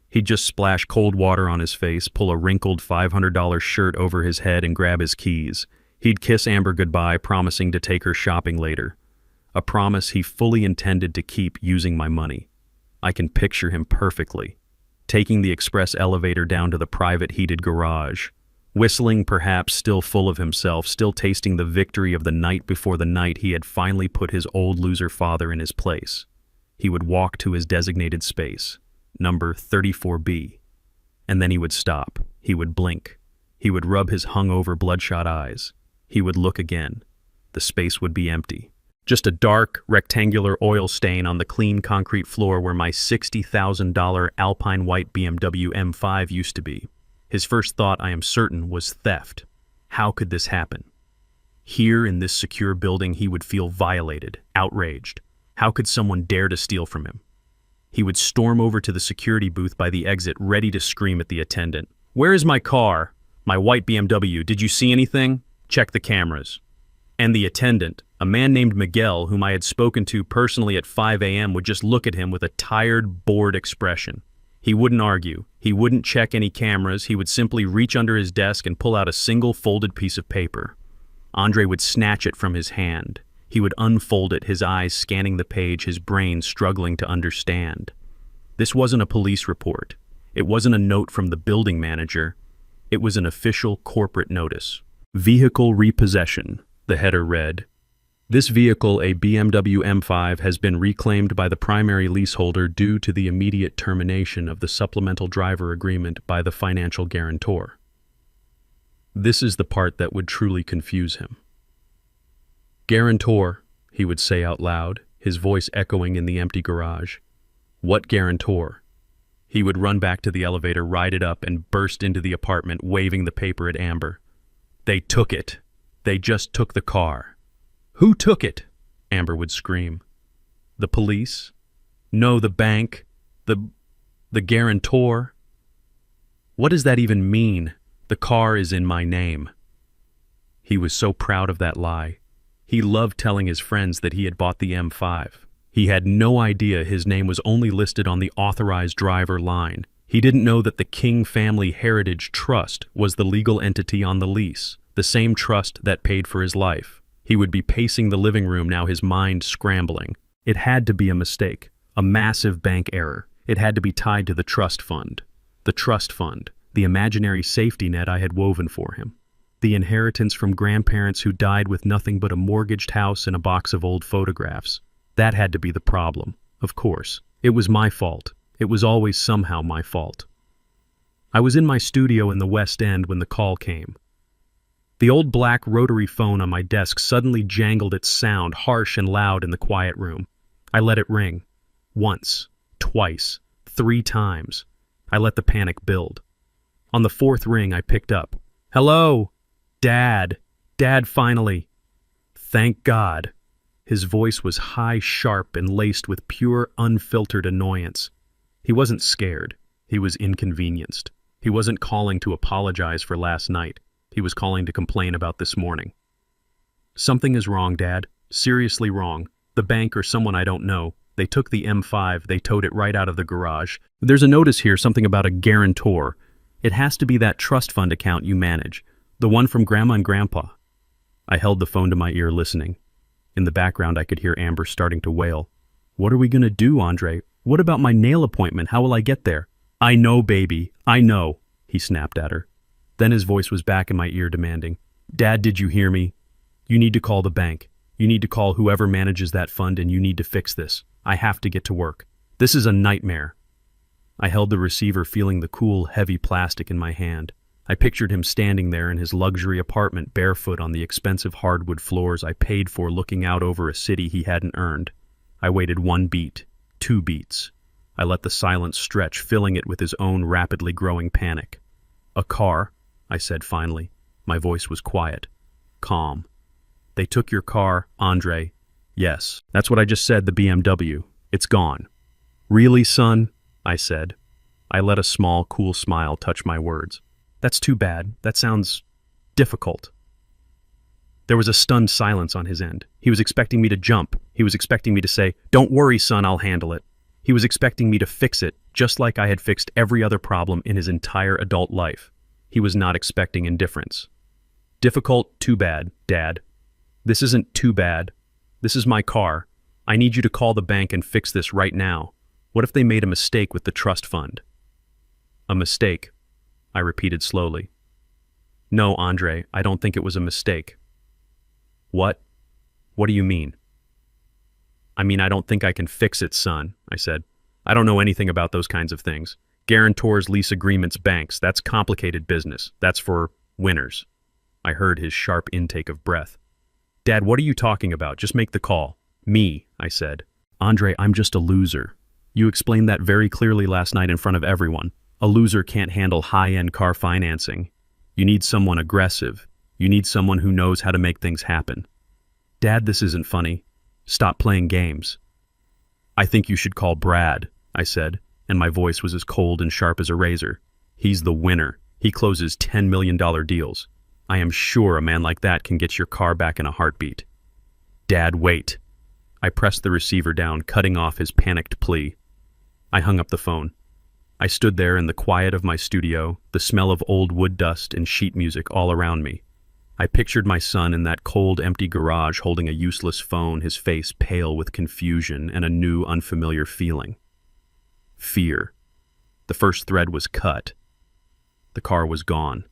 He'd just splash cold water on his face, pull a wrinkled $500 shirt over his head, and grab his keys. He'd kiss Amber goodbye, promising to take her shopping later. A promise he fully intended to keep using my money. I can picture him perfectly. Taking the express elevator down to the private heated garage. Whistling, perhaps, still full of himself, still tasting the victory of the night before the night he had finally put his old loser father in his place. He would walk to his designated space, number 34B. And then he would stop. He would blink. He would rub his hungover, bloodshot eyes. He would look again. The space would be empty. Just a dark, rectangular oil stain on the clean concrete floor where my $60,000 Alpine white BMW M5 used to be. His first thought, I am certain, was theft. How could this happen? Here in this secure building, he would feel violated, outraged. How could someone dare to steal from him? He would storm over to the security booth by the exit, ready to scream at the attendant. Where is my car? My white BMW. Did you see anything? Check the cameras. And the attendant, a man named Miguel, whom I had spoken to personally at 5 a.m., would just look at him with a tired, bored expression. He wouldn't argue. He wouldn't check any cameras. He would simply reach under his desk and pull out a single folded piece of paper. Andre would snatch it from his hand. He would unfold it, his eyes scanning the page, his brain struggling to understand. This wasn't a police report. It wasn't a note from the building manager. It was an official corporate notice. Vehicle repossession, the header read. This vehicle, a BMW M5, has been reclaimed by the primary leaseholder due to the immediate termination of the supplemental driver agreement by the financial guarantor. This is the part that would truly confuse him. Guarantor, he would say out loud, his voice echoing in the empty garage. What guarantor? He would run back to the elevator, ride it up, and burst into the apartment, waving the paper at Amber. They took it. They just took the car. Who took it? Amber would scream. The police? No, the bank. The guarantor. What does that even mean? The car is in my name. He was so proud of that lie. He loved telling his friends that he had bought the M5. He had no idea his name was only listed on the authorized driver line. He didn't know that the King Family Heritage Trust was the legal entity on the lease, the same trust that paid for his life. He would be pacing the living room now, his mind scrambling. It had to be a mistake, a massive bank error. It had to be tied to the trust fund. The trust fund, the imaginary safety net I had woven for him. The inheritance from grandparents who died with nothing but a mortgaged house and a box of old photographs. That had to be the problem, of course. It was my fault. It was always somehow my fault. I was in my studio in the West End when the call came. The old black rotary phone on my desk suddenly jangled its sound, harsh and loud in the quiet room. I let it ring. Once, twice, 3 times. I let the panic build. On the 4th ring, I picked up. Hello? Dad. Dad, finally. Thank God. His voice was high, sharp, and laced with pure, unfiltered annoyance. He wasn't scared. He was inconvenienced. He wasn't calling to apologize for last night. He was calling to complain about this morning. Something is wrong, Dad. Seriously wrong. The bank or someone I don't know. They took the M5. They towed it right out of the garage. There's a notice here, something about a guarantor. It has to be that trust fund account you manage. The one from Grandma and Grandpa. I held the phone to my ear, listening. In the background, I could hear Amber starting to wail. What are we going to do, Andre? What about my nail appointment? How will I get there? I know, baby. I know, he snapped at her. Then his voice was back in my ear, demanding, Dad, did you hear me? You need to call the bank. You need to call whoever manages that fund, and you need to fix this. I have to get to work. This is a nightmare. I held the receiver, feeling the cool, heavy plastic in my hand. I pictured him standing there in his luxury apartment, barefoot on the expensive hardwood floors I paid for, looking out over a city he hadn't earned. I waited 1 beat, 2 beats. I let the silence stretch, filling it with his own rapidly growing panic. A car, I said finally. My voice was quiet, calm. They took your car, Andre. Yes, that's what I just said, the BMW. It's gone. Really, son? I said. I let a small, cool smile touch my words. That's too bad. That sounds difficult. There was a stunned silence on his end. He was expecting me to jump. He was expecting me to say, Don't worry, son, I'll handle it. He was expecting me to fix it, just like I had fixed every other problem in his entire adult life. He was not expecting indifference. Difficult, too bad, Dad. This isn't too bad. This is my car. I need you to call the bank and fix this right now. What if they made a mistake with the trust fund? A mistake, I repeated slowly. No, Andre, I don't think it was a mistake. What? What do you mean? I mean, I don't think I can fix it, son, I said. I don't know anything about those kinds of things. Guarantors, lease agreements, banks, that's complicated business. That's for winners. I heard his sharp intake of breath. Dad, what are you talking about? Just make the call. Me, I said. Andre, I'm just a loser. You explained that very clearly last night in front of everyone. A loser can't handle high-end car financing. You need someone aggressive. You need someone who knows how to make things happen. Dad, this isn't funny. Stop playing games. I think you should call Brad, I said, and my voice was as cold and sharp as a razor. He's the winner. He closes $10 million deals. I am sure a man like that can get your car back in a heartbeat. Dad, wait. I pressed the receiver down, cutting off his panicked plea. I hung up the phone. I stood there in the quiet of my studio, the smell of old wood dust and sheet music all around me. I pictured my son in that cold, empty garage holding a useless phone, his face pale with confusion and a new, unfamiliar feeling. Fear. The first thread was cut. The car was gone.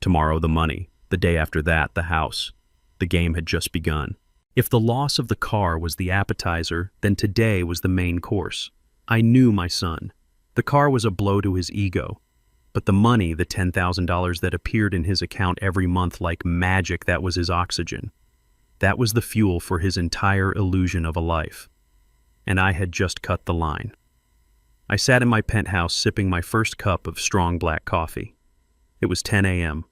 Tomorrow, the money. The day after that, the house. The game had just begun. If the loss of the car was the appetizer, then today was the main course. I knew my son. The car was a blow to his ego. But the money, the $10,000 that appeared in his account every month like magic, that was his oxygen. That was the fuel for his entire illusion of a life. And I had just cut the line. I sat in my penthouse sipping my first cup of strong black coffee. It was 10 a.m.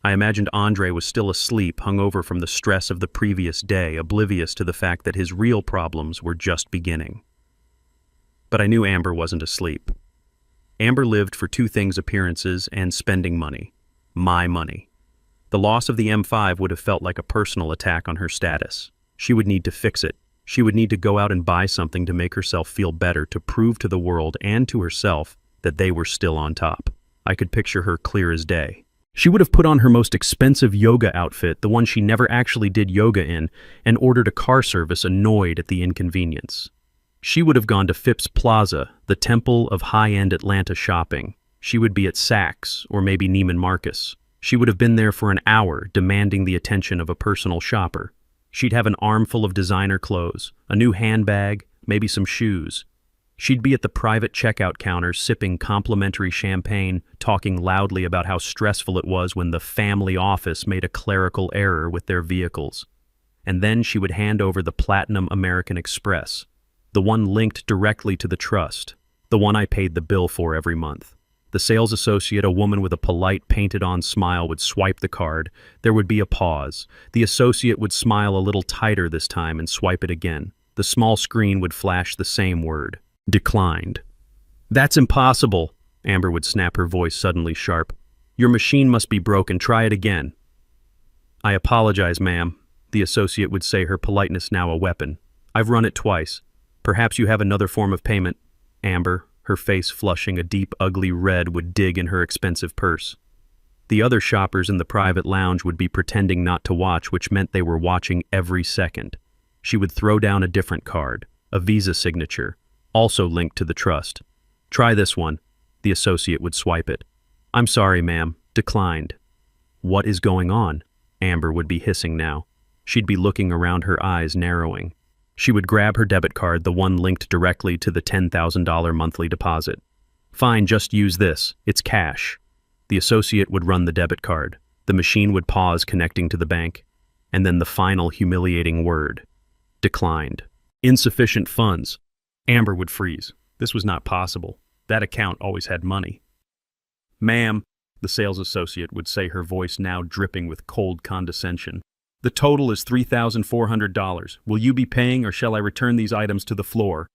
I imagined Andre was still asleep, hungover from the stress of the previous day, oblivious to the fact that his real problems were just beginning. But I knew Amber wasn't asleep. Amber lived for two things: appearances and spending money. My money. The loss of the M5 would have felt like a personal attack on her status. She would need to fix it. She would need to go out and buy something to make herself feel better, to prove to the world and to herself that they were still on top. I could picture her clear as day. She would have put on her most expensive yoga outfit, the one she never actually did yoga in, and ordered a car service, annoyed at the inconvenience. She would have gone to Phipps Plaza, the temple of high-end Atlanta shopping. She would be at Saks, or maybe Neiman Marcus. She would have been there for an hour, demanding the attention of a personal shopper. She'd have an armful of designer clothes, a new handbag, maybe some shoes. She'd be at the private checkout counter sipping complimentary champagne, talking loudly about how stressful it was when the family office made a clerical error with their vehicles. And then she would hand over the Platinum American Express, the one linked directly to the trust, the one I paid the bill for every month. The sales associate, a woman with a polite, painted-on smile, would swipe the card. There would be a pause. The associate would smile a little tighter this time and swipe it again. The small screen would flash the same word: declined. "That's impossible," Amber would snap, her voice suddenly sharp. "Your machine must be broken. Try it again." "I apologize, ma'am," the associate would say, her politeness now a weapon. "I've run it twice. Perhaps you have another form of payment." Amber, her face flushing a deep, ugly red, would dig in her expensive purse. The other shoppers in the private lounge would be pretending not to watch, which meant they were watching every second. She would throw down a different card, a Visa signature, also linked to the trust. "Try this one." The associate would swipe it. "I'm sorry, ma'am. Declined." "What is going on?" Amber would be hissing now. She'd be looking around, her eyes narrowing. She would grab her debit card, the one linked directly to the $10,000 monthly deposit. "Fine, just use this. It's cash." The associate would run the debit card. The machine would pause, connecting to the bank. And then the final humiliating word: declined. "Insufficient funds." Amber would freeze. This was not possible. That account always had money. "Ma'am," the sales associate would say, her voice now dripping with cold condescension, "the total is $3,400. Will you be paying, or shall I return these items to the floor?"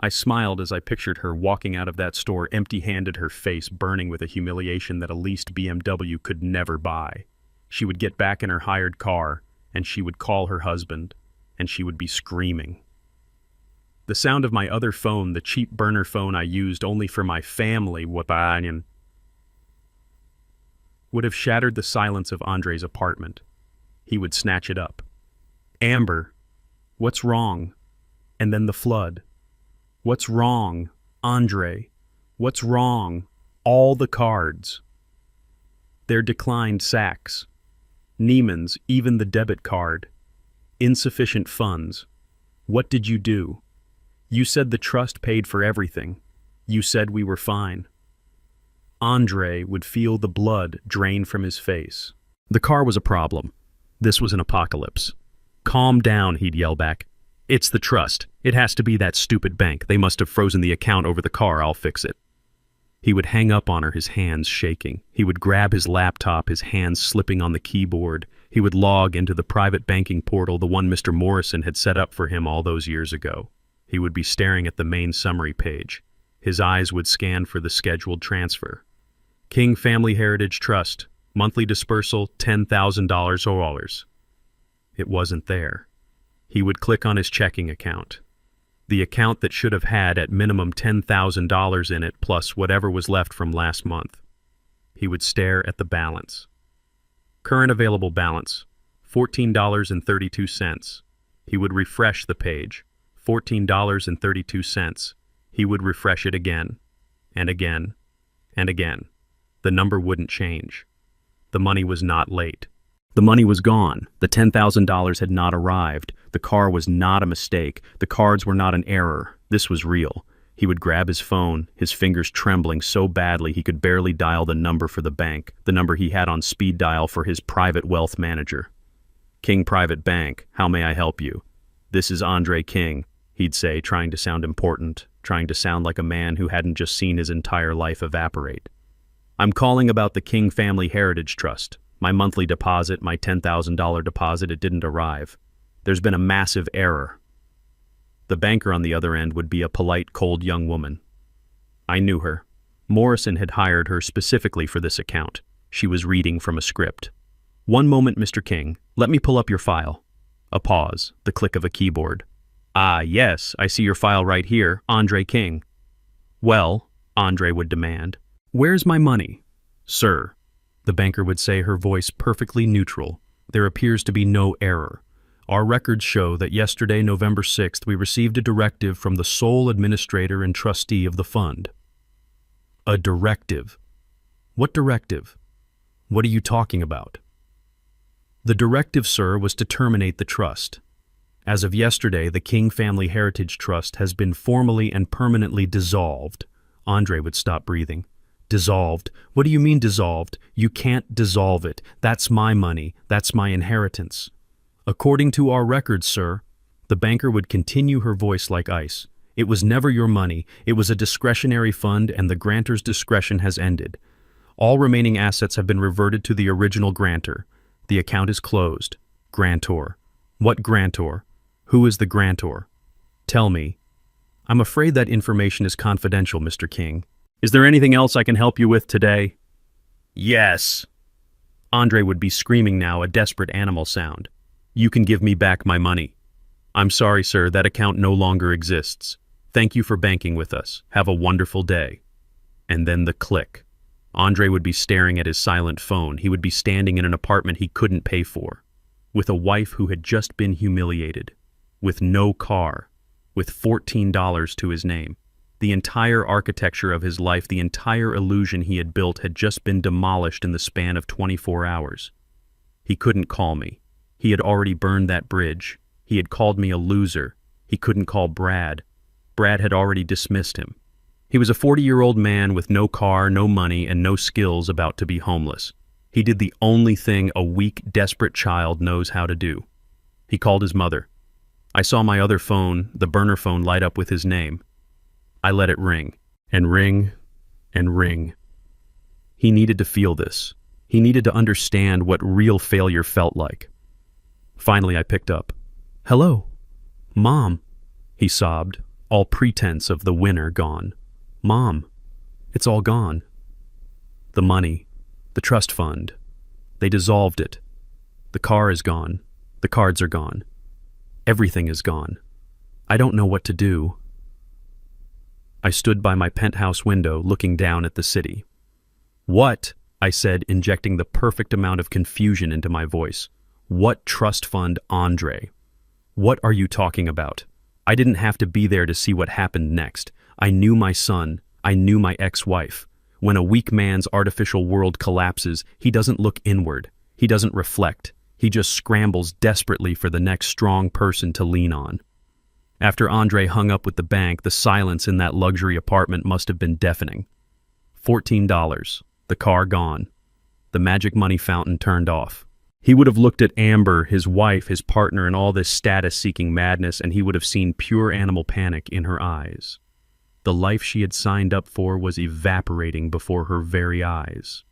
I smiled as I pictured her walking out of that store empty-handed, her face burning with a humiliation that a leased BMW could never buy. She would get back in her hired car, and she would call her husband, and she would be screaming. The sound of my other phone, the cheap burner phone I used only for my family, would have shattered the silence of Andre's apartment. He would snatch it up. "Amber, what's wrong?" And then the flood. "What's wrong? Andre, what's wrong? All the cards. They're declined. Saks, Neiman's, even the debit card. Insufficient funds. What did you do? You said the trust paid for everything. You said we were fine." Andre would feel the blood drain from his face. The car was a problem. This was an apocalypse. "Calm down," he'd yell back. "It's the trust. It has to be that stupid bank. They must have frozen the account over the car. I'll fix it." He would hang up on her, his hands shaking. He would grab his laptop, his hands slipping on the keyboard. He would log into the private banking portal, the one Mr. Morrison had set up for him all those years ago. He would be staring at the main summary page. His eyes would scan for the scheduled transfer. "King Family Heritage Trust. Monthly dispersal, $10,000. It wasn't there. He would click on his checking account. The account that should have had at minimum $10,000 in it, plus whatever was left from last month. He would stare at the balance. Current available balance, $14.32. He would refresh the page. $14.32. He would refresh it again, and again, and again. The number wouldn't change. The money was not late. The money was gone. The $10,000 had not arrived. The car was not a mistake. The cards were not an error. This was real. He would grab his phone, his fingers trembling so badly he could barely dial the number for the bank, the number he had on speed dial for his private wealth manager. King Private Bank, how may I help you? This is Andre King, he'd say, trying to sound important, trying to sound like a man who hadn't just seen his entire life evaporate. I'm calling about the King Family Heritage Trust. My monthly deposit, my $10,000 deposit, it didn't arrive. There's been a massive error. The banker on the other end would be a polite, cold young woman. I knew her. Morrison had hired her specifically for this account. She was reading from a script. One moment, Mr. King. Let me pull up your file. A pause, the click of a keyboard. Ah, yes, I see your file right here, Andre King. Well, Andre would demand, where's my money? Sir, the banker would say, her voice perfectly neutral. There appears to be no error. Our records show that yesterday, November 6th, we received a directive from the sole administrator and trustee of the fund. A directive? What directive? What are you talking about? The directive, sir, was to terminate the trust. As of yesterday, the King Family Heritage Trust has been formally and permanently dissolved. Andre would stop breathing. Dissolved? What do you mean dissolved? You can't dissolve it. That's my money. That's my inheritance. According to our records, sir, the banker would continue, her voice like ice. It was never your money. It was a discretionary fund, and the grantor's discretion has ended. All remaining assets have been reverted to the original grantor. The account is closed. Grantor. What grantor? Who is the grantor? Tell me. I'm afraid that information is confidential, Mr. King. Is there anything else I can help you with today? Yes. Andre would be screaming now, a desperate animal sound. You can give me back my money. I'm sorry, sir, that account no longer exists. Thank you for banking with us. Have a wonderful day. And then the click. Andre would be staring at his silent phone. He would be standing in an apartment he couldn't pay for, with a wife who had just been humiliated, with no car, with $14 to his name. The entire architecture of his life, the entire illusion he had built had just been demolished in the span of 24 hours. He couldn't call me. He had already burned that bridge. He had called me a loser. He couldn't call Brad. Brad had already dismissed him. He was a 40-year-old man with no car, no money, and no skills, about to be homeless. He did the only thing a weak, desperate child knows how to do. He called his mother. I saw my other phone, the burner phone, light up with his name. I let it ring, and ring, and ring. He needed to feel this. He needed to understand what real failure felt like. Finally, I picked up. Hello, Mom, he sobbed, all pretense of the winner gone. Mom, it's all gone. The money, the trust fund, they dissolved it. The car is gone. The cards are gone. Everything is gone. I don't know what to do. I stood by my penthouse window looking down at the city. What? I said, injecting the perfect amount of confusion into my voice. What trust fund, Andre? What are you talking about? I didn't have to be there to see what happened next. I knew my son. I knew my ex-wife. When a weak man's artificial world collapses, he doesn't look inward. He doesn't reflect. He just scrambles desperately for the next strong person to lean on. After Andre hung up with the bank, the silence in that luxury apartment must have been deafening. $14. The car gone. The magic money fountain turned off. He would have looked at Amber, his wife, his partner, and all this status-seeking madness, and he would have seen pure animal panic in her eyes. The life she had signed up for was evaporating before her very eyes.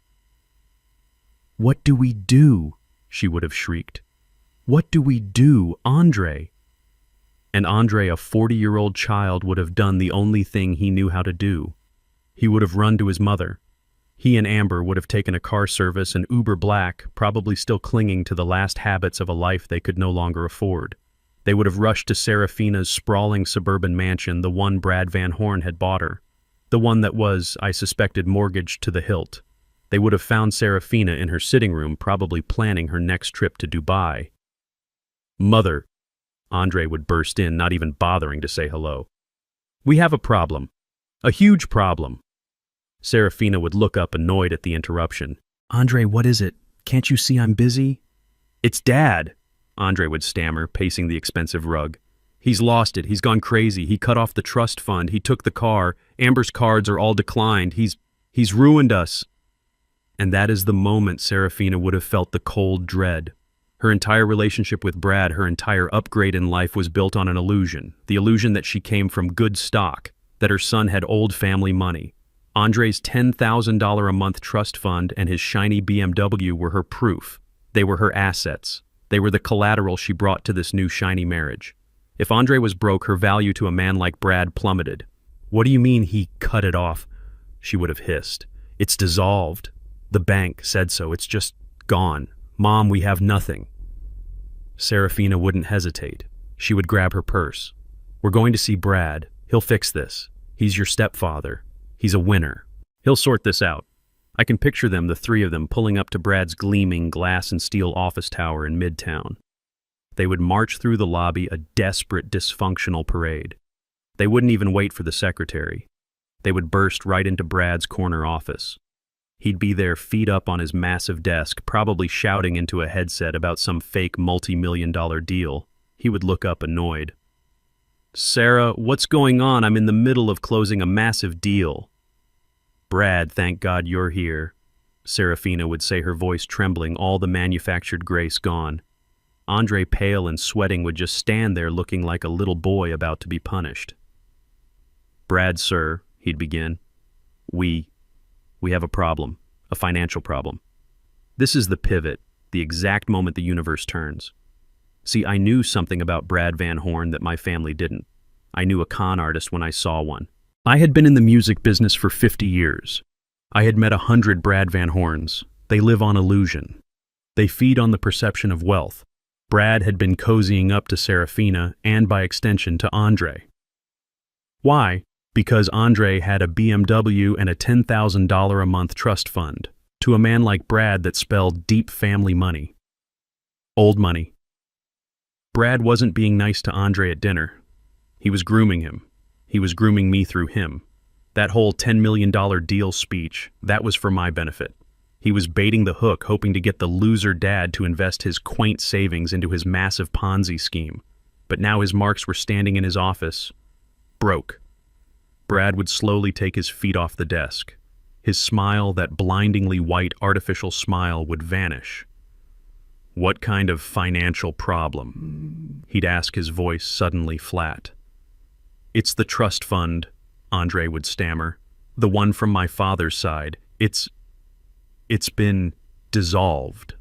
"What do we do?" she would have shrieked. "What do we do, Andre?" And Andre, a 40-year-old child, would have done the only thing he knew how to do. He would have run to his mother. He and Amber would have taken a car service, and Uber Black, probably still clinging to the last habits of a life they could no longer afford. They would have rushed to Serafina's sprawling suburban mansion, the one Brad Van Horn had bought her. The one that was, I suspected, mortgaged to the hilt. They would have found Serafina in her sitting room, probably planning her next trip to Dubai. "Mother," Andre would burst in, not even bothering to say hello. "We have a problem. A huge problem." Serafina would look up, annoyed at the interruption. "Andre, what is it? Can't you see I'm busy?" "It's Dad," Andre would stammer, pacing the expensive rug. "He's lost it. He's gone crazy. He cut off the trust fund. He took the car. Amber's cards are all declined. He's ruined us." And that is the moment Serafina would have felt the cold dread. Her entire relationship with Brad, her entire upgrade in life was built on an illusion. The illusion that she came from good stock, that her son had old family money. Andre's $10,000 a month trust fund and his shiny BMW were her proof. They were her assets. They were the collateral she brought to this new shiny marriage. If Andre was broke, her value to a man like Brad plummeted. "What do you mean he cut it off?" she would have hissed. "It's dissolved. The bank said so. It's just gone. Mom, we have nothing." Serafina wouldn't hesitate. She would grab her purse. "We're going to see Brad. He'll fix this. He's your stepfather. He's a winner. He'll sort this out." I can picture them, the three of them, pulling up to Brad's gleaming glass and steel office tower in Midtown. They would march through the lobby, a desperate, dysfunctional parade. They wouldn't even wait for the secretary. They would burst right into Brad's corner office. He'd be there, feet up on his massive desk, probably shouting into a headset about some fake multi-million-dollar deal. He would look up annoyed. "Sarah, what's going on? I'm in the middle of closing a massive deal." "Brad, thank God you're here," Serafina would say, her voice trembling, all the manufactured grace gone. Andre, pale and sweating, would just stand there looking like a little boy about to be punished. "Brad, sir," he'd begin, We have a problem, a financial problem. This is the pivot, the exact moment the universe turns. See, I knew something about Brad Van Horn that my family didn't. I knew a con artist when I saw one. I had been in the music business for 50 years. I had met 100 Brad Van Horns. They live on illusion. They feed on the perception of wealth. Brad had been cozying up to Serafina and, by extension, to Andre. Why? Because Andre had a BMW and a $10,000 a month trust fund. To a man like Brad, that spelled deep family money. Old money. Brad wasn't being nice to Andre at dinner. He was grooming him. He was grooming me through him. That whole $10 million deal speech, that was for my benefit. He was baiting the hook, hoping to get the loser dad to invest his quaint savings into his massive Ponzi scheme. But now his marks were standing in his office. Broke. Brad would slowly take his feet off the desk. His smile, that blindingly white artificial smile, would vanish. "What kind of financial problem?" he'd ask, his voice suddenly flat. "It's the trust fund," Andre would stammer. "The one from my father's side. It's been dissolved."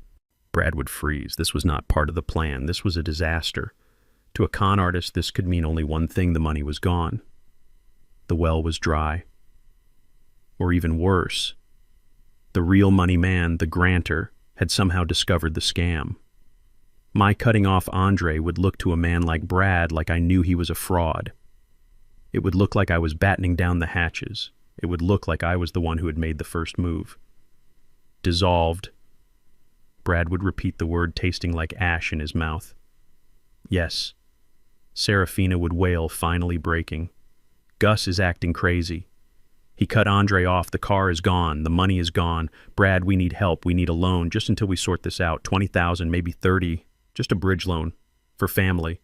Brad would freeze. This was not part of the plan. This was a disaster. To a con artist, this could mean only one thing: the money was gone. The well was dry. Or even worse, the real money man, the grantor, had somehow discovered the scam. My cutting off Andre would look to a man like Brad like I knew he was a fraud. It would look like I was battening down the hatches. It would look like I was the one who had made the first move. Dissolved. Brad would repeat the word, tasting like ash in his mouth. "Yes." Serafina would wail, finally breaking. "Gus is acting crazy. He cut Andre off. The car is gone. The money is gone. Brad, we need help. We need a loan just until we sort this out. 20,000, maybe 30. Just a bridge loan. For family."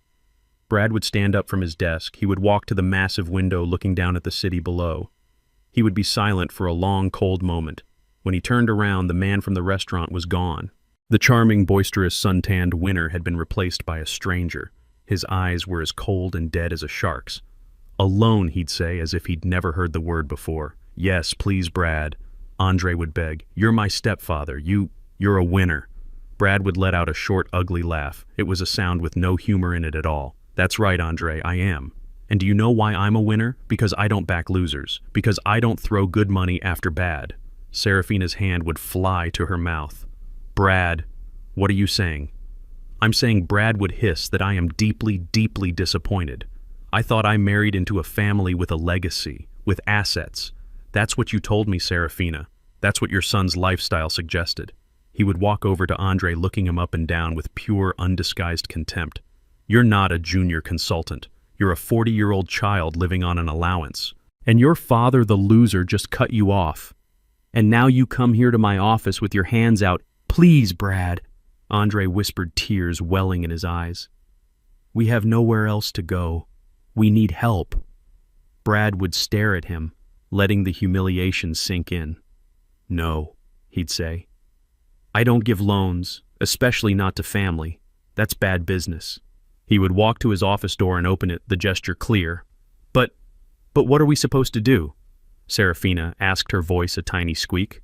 Brad would stand up from his desk. He would walk to the massive window looking down at the city below. He would be silent for a long, cold moment. When he turned around, the man from the restaurant was gone. The charming, boisterous, suntanned winner had been replaced by a stranger. His eyes were as cold and dead as a shark's. "Alone," he'd say, as if he'd never heard the word before. "Yes, please, Brad," Andre would beg. "You're my stepfather. You're a winner." Brad would let out a short, ugly laugh. It was a sound with no humor in it at all. "That's right, Andre, I am. And do you know why I'm a winner? Because I don't back losers. Because I don't throw good money after bad." Serafina's hand would fly to her mouth. "Brad, what are you saying?" "I'm saying," Brad would hiss, "that I am deeply, deeply disappointed. I thought I married into a family with a legacy, with assets. That's what you told me, Serafina. That's what your son's lifestyle suggested." He would walk over to Andre, looking him up and down with pure, undisguised contempt. "You're not a junior consultant. You're a 40-year-old child living on an allowance. And your father, the loser, just cut you off. And now you come here to my office with your hands out. Please, Brad." Andre whispered, tears welling in his eyes. "We have nowhere else to go. We need help." Brad would stare at him, letting the humiliation sink in. "No," he'd say. "I don't give loans. Especially not to family. That's bad business. He would walk to his office door and open it, the gesture clear. But what are we supposed to do? Serafina asked, her voice a tiny squeak.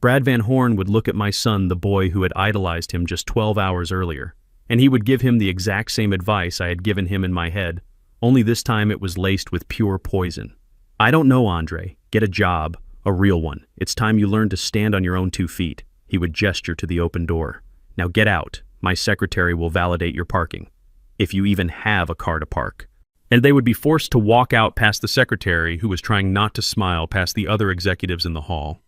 Brad Van Horn would look at my son, the boy who had idolized him just 12 hours earlier, and he would give him the exact same advice I had given him in my head, only this time it was laced with pure poison. I don't know, Andre. Get a job, a real one. It's time you learned to stand on your own 2 feet. He would gesture to the open door. Now get out. My secretary will validate your parking. If you even have a car to park. And they would be forced to walk out past the secretary, who was trying not to smile past the other executives in the hall.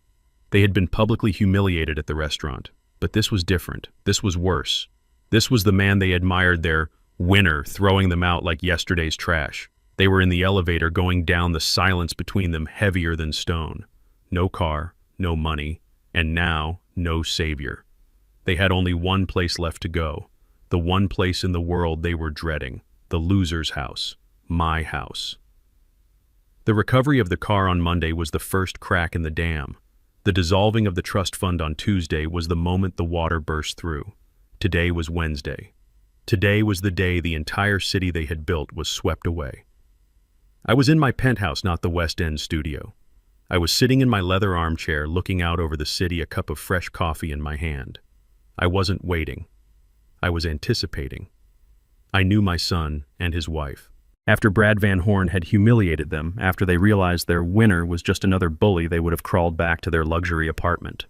They had been publicly humiliated at the restaurant, but this was different. This was worse. This was the man they admired, their winner, throwing them out like yesterday's trash. They were in the elevator going down, the silence between them heavier than stone. No car, no money, and now no savior. They had only one place left to go, the one place in the world they were dreading, the loser's house. My house. The recovery of the car on Monday was the first crack in the dam. The dissolving of the trust fund on Tuesday was the moment the water burst through. Today was Wednesday. Today was the day the entire city they had built was swept away. I was in my penthouse, not the West End studio. I was sitting in my leather armchair looking out over the city, a cup of fresh coffee in my hand. I wasn't waiting. I was anticipating. I knew my son and his wife. After Brad Van Horn had humiliated them, after they realized their winner was just another bully, they would have crawled back to their luxury apartment,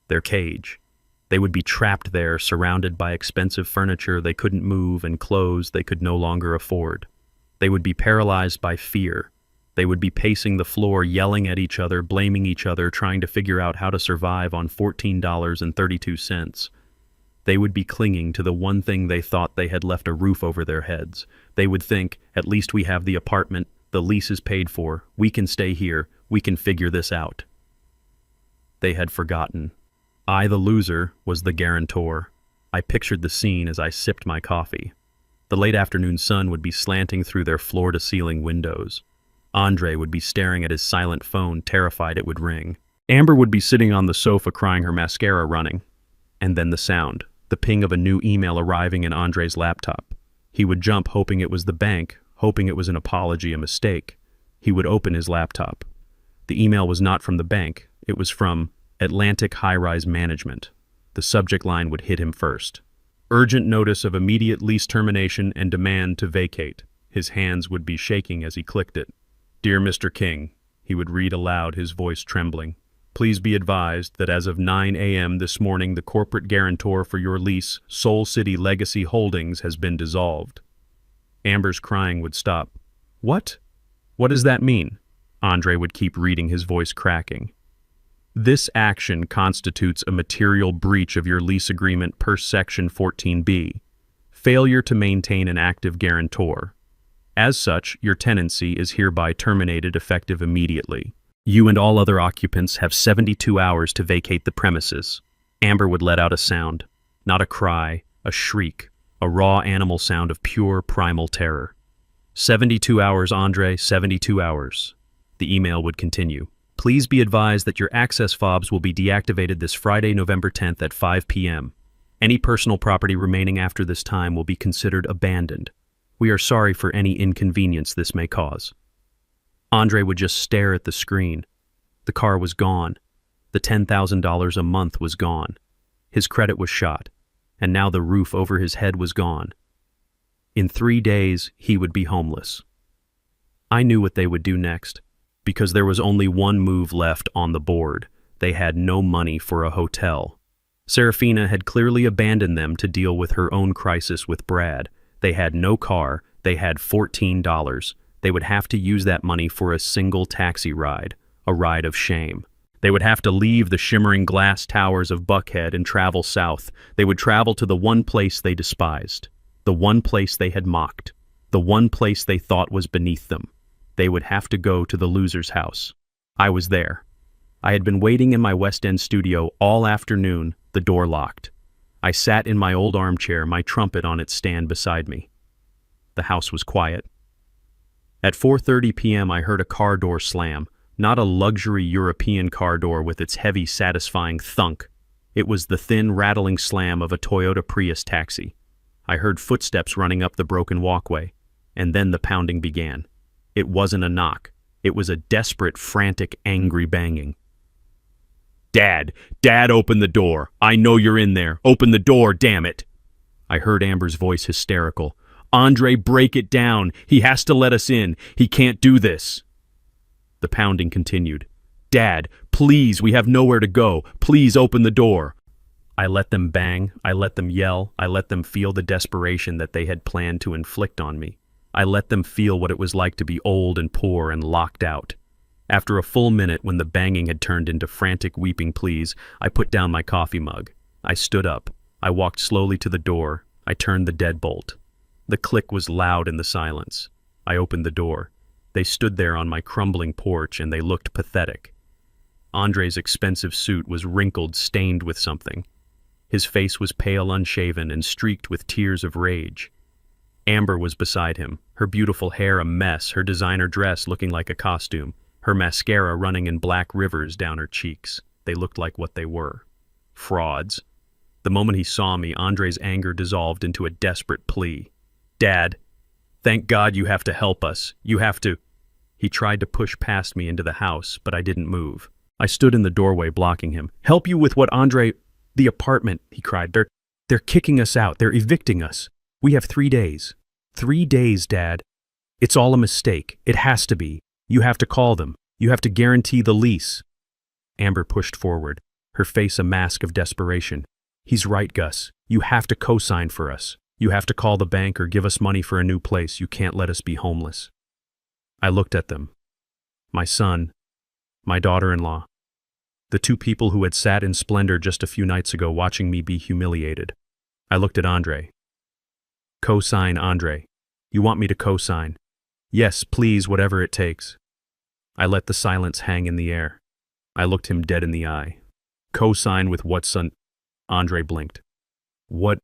their cage. They would be trapped there, surrounded by expensive furniture they couldn't move and clothes they could no longer afford. They would be paralyzed by fear. They would be pacing the floor, yelling at each other, blaming each other, trying to figure out how to survive on $14.32. They would be clinging to the one thing they thought they had left a roof over their heads. They would think, at least we have the apartment, the lease is paid for, we can stay here, we can figure this out. They had forgotten. I, the loser, was the guarantor. I pictured the scene as I sipped my coffee. The late afternoon sun would be slanting through their floor-to-ceiling windows. Andre would be staring at his silent phone, terrified it would ring. Amber would be sitting on the sofa crying, her mascara running. And then the sound. The ping of a new email arriving in Andre's laptop. He would jump, hoping it was the bank, hoping it was an apology, a mistake. He would open his laptop. The email was not from the bank. It was from Atlantic High-Rise Management. The subject line would hit him first. Urgent notice of immediate lease termination and demand to vacate. His hands would be shaking as he clicked it. Dear Mr. King, he would read aloud, his voice trembling. Please be advised that as of 9 a.m. this morning, the corporate guarantor for your lease, Soul City Legacy Holdings, has been dissolved. Amber's crying would stop. What? What does that mean? Andre would keep reading, his voice cracking. This action constitutes a material breach of your lease agreement per Section 14B. Failure to maintain an active guarantor. As such, your tenancy is hereby terminated effective immediately. You and all other occupants have 72 hours to vacate the premises. Amber would let out a sound. Not a cry, a shriek, a raw animal sound of pure primal terror. 72 hours, Andre, 72 hours. The email would continue. Please be advised that your access fobs will be deactivated this Friday, November 10th at 5 p.m. Any personal property remaining after this time will be considered abandoned. We are sorry for any inconvenience this may cause. Andre would just stare at the screen. The car was gone. The $10,000 a month was gone. His credit was shot, and now the roof over his head was gone. In 3 days, he would be homeless. I knew what they would do next, because there was only one move left on the board. They had no money for a hotel. Serafina had clearly abandoned them to deal with her own crisis with Brad. They had no car. They had $14. They would have to use that money for a single taxi ride, a ride of shame. They would have to leave the shimmering glass towers of Buckhead and travel south. They would travel to the one place they despised, the one place they had mocked, the one place they thought was beneath them. They would have to go to the loser's house. I was there. I had been waiting in my West End studio all afternoon, the door locked. I sat in my old armchair, my trumpet on its stand beside me. The house was quiet. At 4:30 p.m. I heard a car door slam, not a luxury European car door with its heavy, satisfying thunk. It was the thin, rattling slam of a Toyota Prius taxi. I heard footsteps running up the broken walkway, and then the pounding began. It wasn't a knock. It was a desperate, frantic, angry banging. "Dad! Dad, open the door! I know you're in there! Open the door, damn it!" I heard Amber's voice hysterical. "Andre, break it down! He has to let us in! He can't do this!" The pounding continued. "Dad, please, we have nowhere to go! Please open the door!" I let them bang, I let them yell, I let them feel the desperation that they had planned to inflict on me. I let them feel what it was like to be old and poor and locked out. After a full minute, when the banging had turned into frantic weeping pleas, I put down my coffee mug. I stood up. I walked slowly to the door. I turned the deadbolt. The click was loud in the silence. I opened the door. They stood there on my crumbling porch, and they looked pathetic. Andre's expensive suit was wrinkled, stained with something. His face was pale, unshaven, and streaked with tears of rage. Amber was beside him, her beautiful hair a mess, her designer dress looking like a costume, her mascara running in black rivers down her cheeks. They looked like what they were. Frauds. The moment he saw me, Andre's anger dissolved into a desperate plea. "Dad, thank God you have to help us. You have to—" He tried to push past me into the house, but I didn't move. I stood in the doorway blocking him. "Help you with what, Andre—" "The apartment," he cried. They're kicking us out. They're evicting us. We have 3 days. 3 days, Dad. It's all a mistake. It has to be. You have to call them. You have to guarantee the lease." Amber pushed forward, her face a mask of desperation. "He's right, Gus. You have to co-sign for us. You have to call the bank or give us money for a new place. You can't let us be homeless." I looked at them. My son, my daughter-in-law, the two people who had sat in splendor just a few nights ago watching me be humiliated. I looked at Andre. "Co-sign, Andre. You want me to co-sign?" "Yes, please, whatever it takes." I let the silence hang in the air. I looked him dead in the eye. "Co-sign with what, son?" Andre blinked. What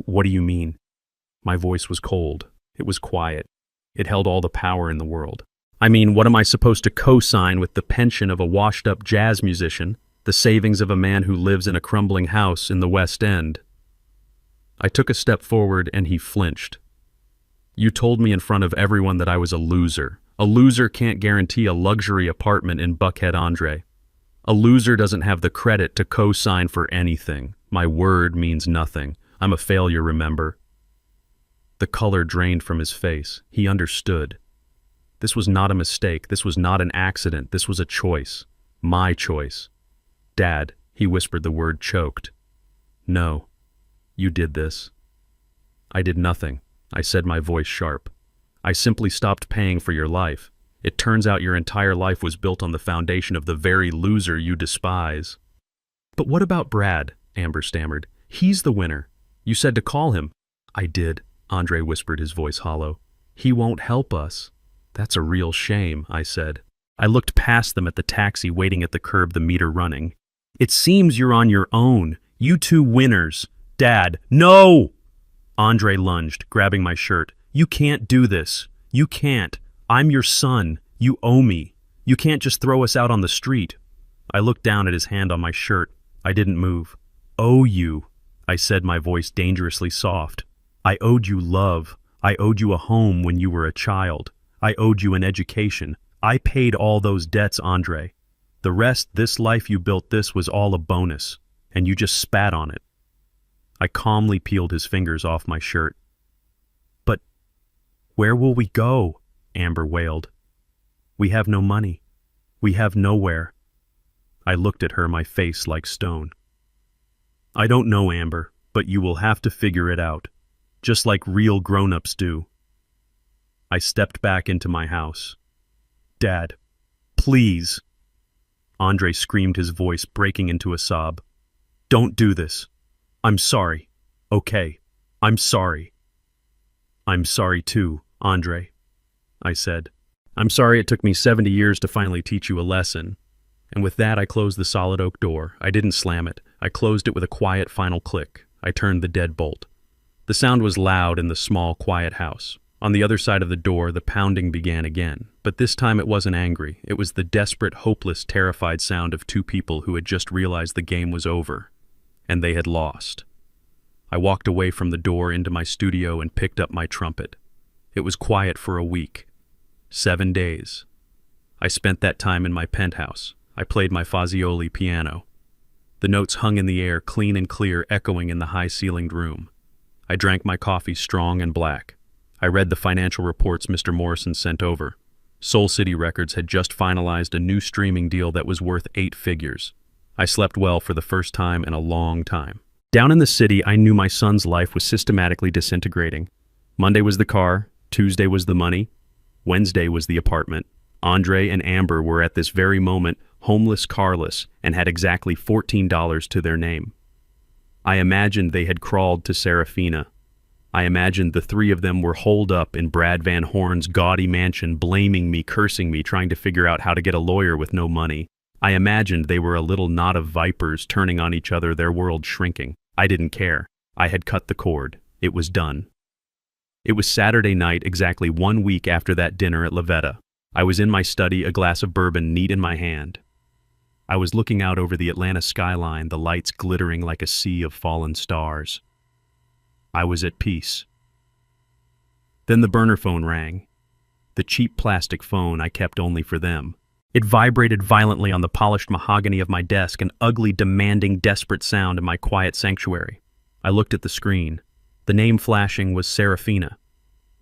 do you mean?" My voice was cold. It was quiet. It held all the power in the world. "I mean, what am I supposed to co-sign with the pension of a washed-up jazz musician, the savings of a man who lives in a crumbling house in the West End?" I took a step forward and he flinched. "You told me in front of everyone that I was a loser. A loser can't guarantee a luxury apartment in Buckhead, Andre. A loser doesn't have the credit to co-sign for anything. My word means nothing. I'm a failure, remember?" The color drained from his face. He understood. This was not a mistake. This was not an accident. This was a choice. My choice. "Dad," he whispered the word choked. "No. You did this." "I did nothing," I said, my voice sharp. "I simply stopped paying for your life. It turns out your entire life was built on the foundation of the very loser you despise." "But what about Brad?" Amber stammered. "He's the winner. You said to call him." "I did," Andre whispered, his voice hollow. "He won't help us." "That's a real shame," I said. I looked past them at the taxi waiting at the curb, the meter running. "It seems you're on your own. You two winners. Dad, no!" Andre lunged, grabbing my shirt. "You can't do this. You can't. I'm your son. You owe me. You can't just throw us out on the street." I looked down at his hand on my shirt. I didn't move. "Owe you," I said, my voice dangerously soft. "I owed you love. I owed you a home when you were a child. I owed you an education. I paid all those debts, Andre. The rest, this life you built, this was all a bonus, and you just spat on it." I calmly peeled his fingers off my shirt. "But where will we go?" Amber wailed. "We have no money. We have nowhere." I looked at her, my face like stone. "I don't know, Amber, but you will have to figure it out, just like real grown-ups do." I stepped back into my house. "Dad, please." Andre screamed, his voice breaking into a sob. "Don't do this. I'm sorry. Okay, I'm sorry." "I'm sorry too, Andre," I said. "I'm sorry it took me 70 years to finally teach you a lesson." And with that, I closed the solid oak door. I didn't slam it. I closed it with a quiet final click. I turned the deadbolt. The sound was loud in the small, quiet house. On the other side of the door, the pounding began again. But this time it wasn't angry. It was the desperate, hopeless, terrified sound of two people who had just realized the game was over. and they had lost. I walked away from the door into my studio and picked up my trumpet. It was quiet for a week. 7 days. I spent that time in my penthouse. I played my Fazioli piano. The notes hung in the air, clean and clear, echoing in the high-ceilinged room. I drank my coffee strong and black. I read the financial reports Mr. Morrison sent over. Soul City Records had just finalized a new streaming deal that was worth 8 figures. I slept well for the first time in a long time. Down in the city, I knew my son's life was systematically disintegrating. Monday was the car, Tuesday was the money, Wednesday was the apartment. Andre and Amber were at this very moment homeless, carless, and had exactly $14 to their name. I imagined they had crawled to Serafina. I imagined the three of them were holed up in Brad Van Horn's gaudy mansion, blaming me, cursing me, trying to figure out how to get a lawyer with no money. I imagined they were a little knot of vipers turning on each other, their world shrinking. I didn't care. I had cut the cord. It was done. It was Saturday night, exactly 1 week after that dinner at La Veta. I was in my study, a glass of bourbon neat in my hand. I was looking out over the Atlanta skyline, the lights glittering like a sea of fallen stars. I was at peace. Then the burner phone rang. The cheap plastic phone I kept only for them. It vibrated violently on the polished mahogany of my desk, an ugly, demanding, desperate sound in my quiet sanctuary. I looked at the screen. The name flashing was Serafina.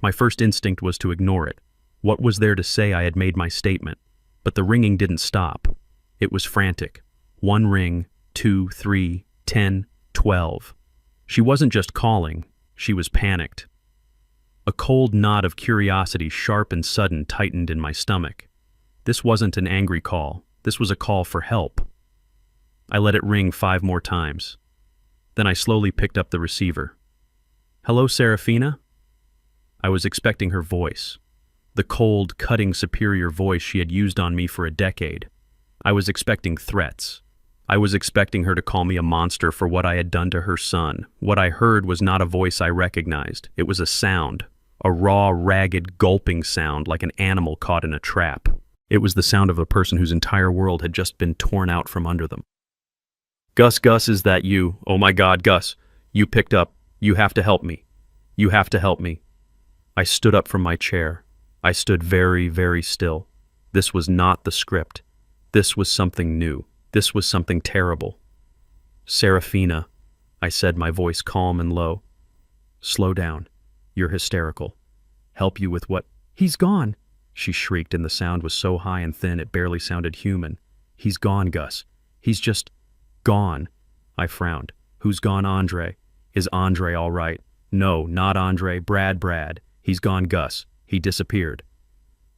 My first instinct was to ignore it. What was there to say I had made my statement? But the ringing didn't stop. It was frantic. 1 ring, 2, 3, 10, 12. She wasn't just calling, she was panicked. A cold knot of curiosity, sharp and sudden, tightened in my stomach. This wasn't an angry call. This was a call for help. I let it ring 5 more times. Then I slowly picked up the receiver. "Hello, Serafina?" I was expecting her voice. The cold, cutting, superior voice she had used on me for a decade. I was expecting threats. I was expecting her to call me a monster for what I had done to her son. What I heard was not a voice I recognized. It was a sound. A raw, ragged, gulping sound like an animal caught in a trap. It was the sound of a person whose entire world had just been torn out from under them. Gus, is that you? Oh my God, Gus. You picked up. You have to help me. You have to help me. I stood up from my chair. I stood very, very still. This was not the script. This was something new. This was something terrible. Serafina, I said, my voice calm and low. Slow down. You're hysterical. Help you with what? He's gone, she shrieked, and the sound was so high and thin it barely sounded human. He's gone, Gus. He's just gone. I frowned. Who's gone, Andre? Is Andre all right? No, not Andre. Brad. He's gone, Gus. He disappeared.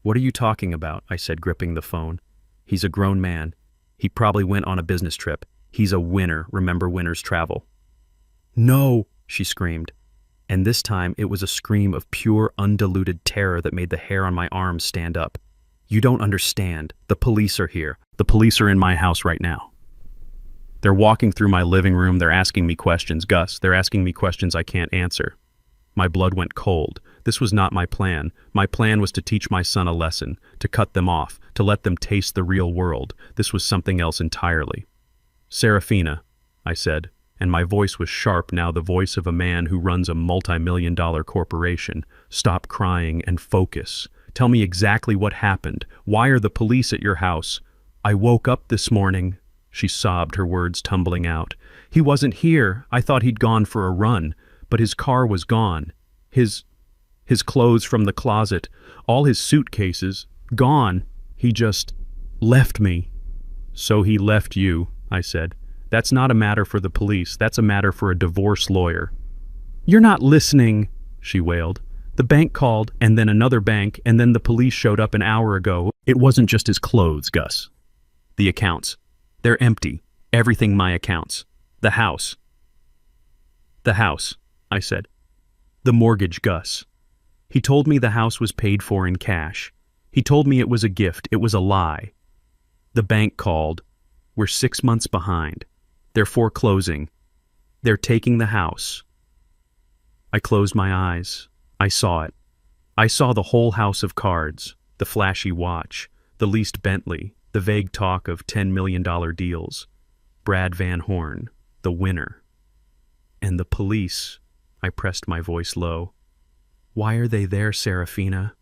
What are you talking about? I said, gripping the phone. He's a grown man. He probably went on a business trip. He's a winner. Remember winners travel. No, she screamed. And this time it was a scream of pure, undiluted terror that made the hair on my arms stand up. You don't understand. The police are here. The police are in my house right now. They're walking through my living room. They're asking me questions, Gus. They're asking me questions I can't answer. My blood went cold. This was not my plan. My plan was to teach my son a lesson, to cut them off, to let them taste the real world. This was something else entirely. Serafina, I said, and my voice was sharp now, the voice of a man who runs a multi-million-dollar corporation. Stop crying and focus. Tell me exactly what happened. Why are the police at your house? I woke up this morning, she sobbed, her words tumbling out. He wasn't here. I thought he'd gone for a run, but his car was gone. His clothes from the closet, all his suitcases, gone. He just left me. So he left you, I said. That's not a matter for the police. That's a matter for a divorce lawyer. You're not listening, she wailed. The bank called, and then another bank, and then the police showed up an hour ago. It wasn't just his clothes, Gus. The accounts. They're empty. Everything my accounts. The house. The house, I said. The mortgage, Gus. He told me the house was paid for in cash. He told me it was a gift. It was a lie. The bank called. We're 6 months behind. They're foreclosing. They're taking the house. I closed my eyes. I saw it. I saw the whole house of cards, the flashy watch, the leased Bentley, the vague talk of $10 million deals. Brad Van Horn, the winner. And the police, I pressed my voice low. Why are they there, Serafina?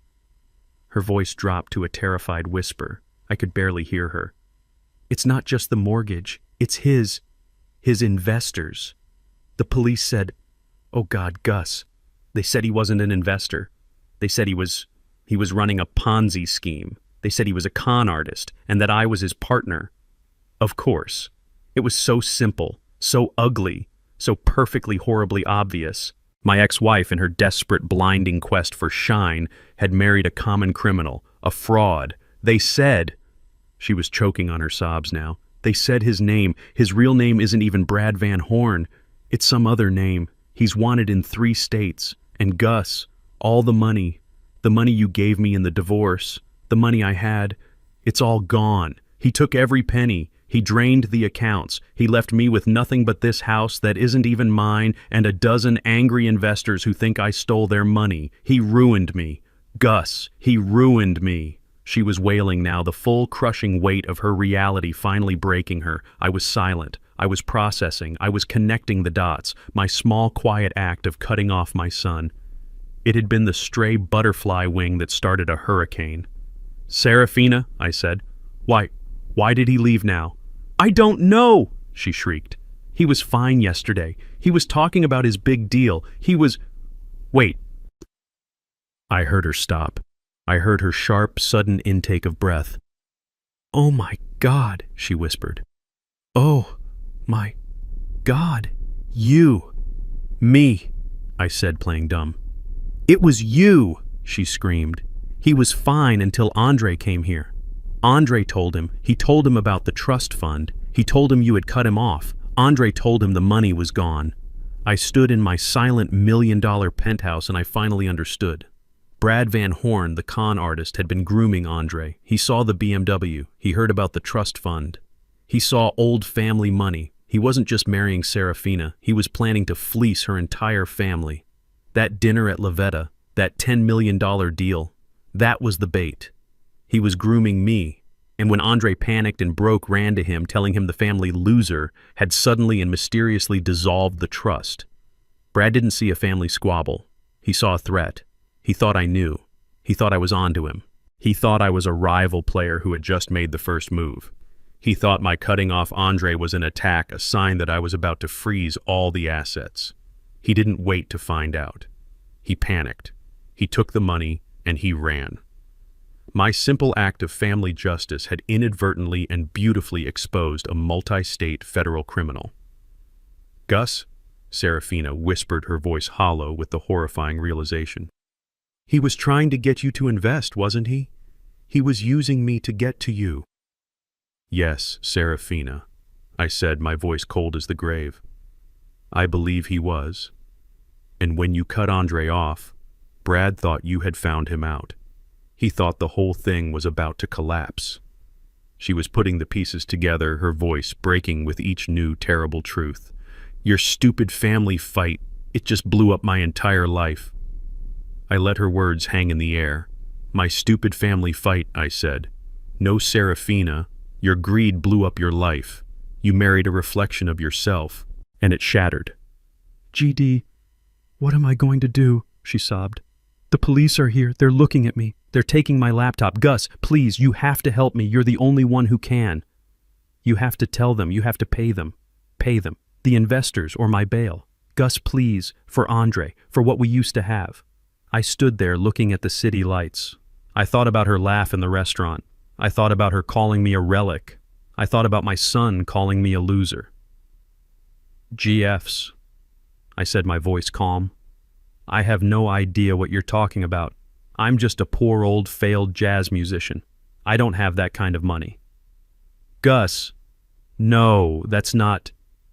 Her voice dropped to a terrified whisper. I could barely hear her. It's not just the mortgage, it's his investors. The police said, oh God, Gus. They said he wasn't an investor. They said he was running a Ponzi scheme. They said he was a con artist and that I was his partner. Of course. It was so simple, so ugly, so perfectly horribly obvious. My ex-wife, in her desperate, blinding quest for shine, had married a common criminal, a fraud. They said, she was choking on her sobs now, they said his name, his real name isn't even Brad Van Horn. It's some other name. He's wanted in 3 states. And Gus, all the money you gave me in the divorce, the money I had, it's all gone. He took every penny. He drained the accounts. He left me with nothing but this house that isn't even mine and a dozen angry investors who think I stole their money. He ruined me. Gus, he ruined me. She was wailing now, the full crushing weight of her reality finally breaking her. I was silent. I was processing. I was connecting the dots, my small, quiet act of cutting off my son. It had been the stray butterfly wing that started a hurricane. Serafina, I said, why did he leave now? I don't know, she shrieked. He was fine yesterday. He was talking about his big deal. Wait. I heard her stop. I heard her sharp, sudden intake of breath. Oh my God, she whispered. Oh my God, you. Me, I said, playing dumb. It was you, she screamed. He was fine until Andre came here. Andre told him. He told him about the trust fund. He told him you had cut him off. Andre told him the money was gone. I stood in my silent $1 million penthouse and I finally understood. Brad Van Horn, the con artist, had been grooming Andre. He saw the BMW. He heard about the trust fund. He saw old family money. He wasn't just marrying Serafina. He was planning to fleece her entire family. That dinner at Lavetta, that $10 million deal, that was the bait. He was grooming me, and when Andre panicked and broke, ran to him, telling him the family loser had suddenly and mysteriously dissolved the trust. Brad didn't see a family squabble. He saw a threat. He thought I knew. He thought I was onto him. He thought I was a rival player who had just made the first move. He thought my cutting off Andre was an attack, a sign that I was about to freeze all the assets. He didn't wait to find out. He panicked. He took the money and he ran. My simple act of family justice had inadvertently and beautifully exposed a multi-state federal criminal. Gus, Serafina whispered, her voice hollow with the horrifying realization. He was trying to get you to invest, wasn't he? He was using me to get to you. Yes, Serafina, I said, my voice cold as the grave. I believe he was. And when you cut Andre off, Brad thought you had found him out. He thought the whole thing was about to collapse. She was putting the pieces together, her voice breaking with each new terrible truth. Your stupid family fight, it just blew up my entire life. I let her words hang in the air. My stupid family fight, I said. No, Serafina, your greed blew up your life. You married a reflection of yourself, and it shattered. GD, what am I going to do? She sobbed. The police are here. They're looking at me. They're taking my laptop. Gus, please, you have to help me. You're the only one who can. You have to tell them. You have to pay them. Pay them. The investors or my bail. Gus, please, for Andre, for what we used to have. I stood there looking at the city lights. I thought about her laugh in the restaurant. I thought about her calling me a relic. I thought about my son calling me a loser. GFs, I said, my voice calm. I have no idea what you're talking about. I'm just a poor old failed jazz musician. I don't have that kind of money. Gus, no, that's not.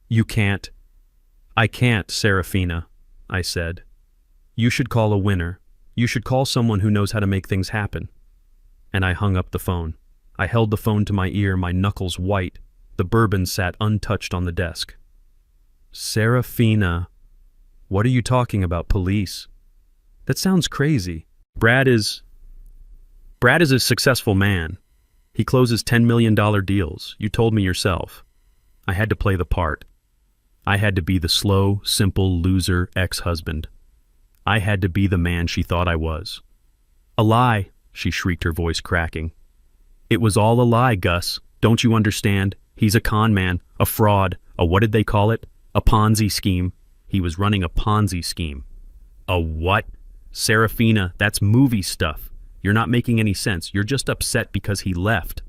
You can't. I can't, Serafina, I said. You should call a winner. You should call someone who knows how to make things happen. And I hung up the phone. I held the phone to my ear, my knuckles white. The bourbon sat untouched on the desk. Serafina, what are you talking about, police? That sounds crazy. Brad is a successful man. He closes $10 million deals. You told me yourself. I had to play the part. I had to be the slow, simple, loser ex-husband. I had to be the man she thought I was. A lie, she shrieked, her voice cracking. It was all a lie, Gus. Don't you understand? He's a con man, a fraud, a what did they call it? A Ponzi scheme. He was running a Ponzi scheme. A what? Serafina, that's movie stuff. You're not making any sense. You're just upset because he left.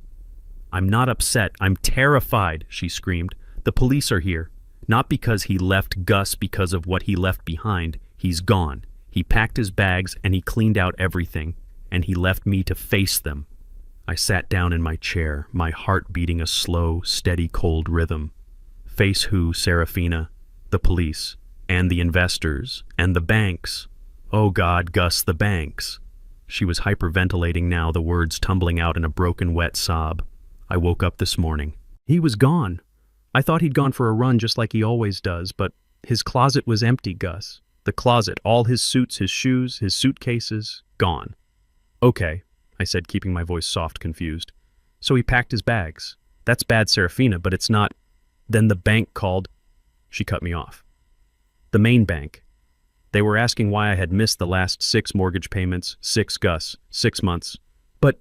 I'm not upset. I'm terrified, she screamed. The police are here. Not because he left Gus, because of what he left behind. He's gone. He packed his bags and he cleaned out everything. And he left me to face them. I sat down in my chair, my heart beating a slow, steady, cold rhythm. Face who, Serafina? The police. And the investors. And the banks. Oh God, Gus, the banks. She was hyperventilating now, the words tumbling out in a broken, wet sob. I woke up this morning. He was gone. I thought he'd gone for a run just like he always does, but his closet was empty, Gus. The closet, all his suits, his shoes, his suitcases, gone. Okay, I said, keeping my voice soft, confused. So he packed his bags. That's bad, Serafina, but it's not. Then the bank called. She cut me off. The main bank. They were asking why I had missed the last 6 mortgage payments, 6 Gus, 6 months. But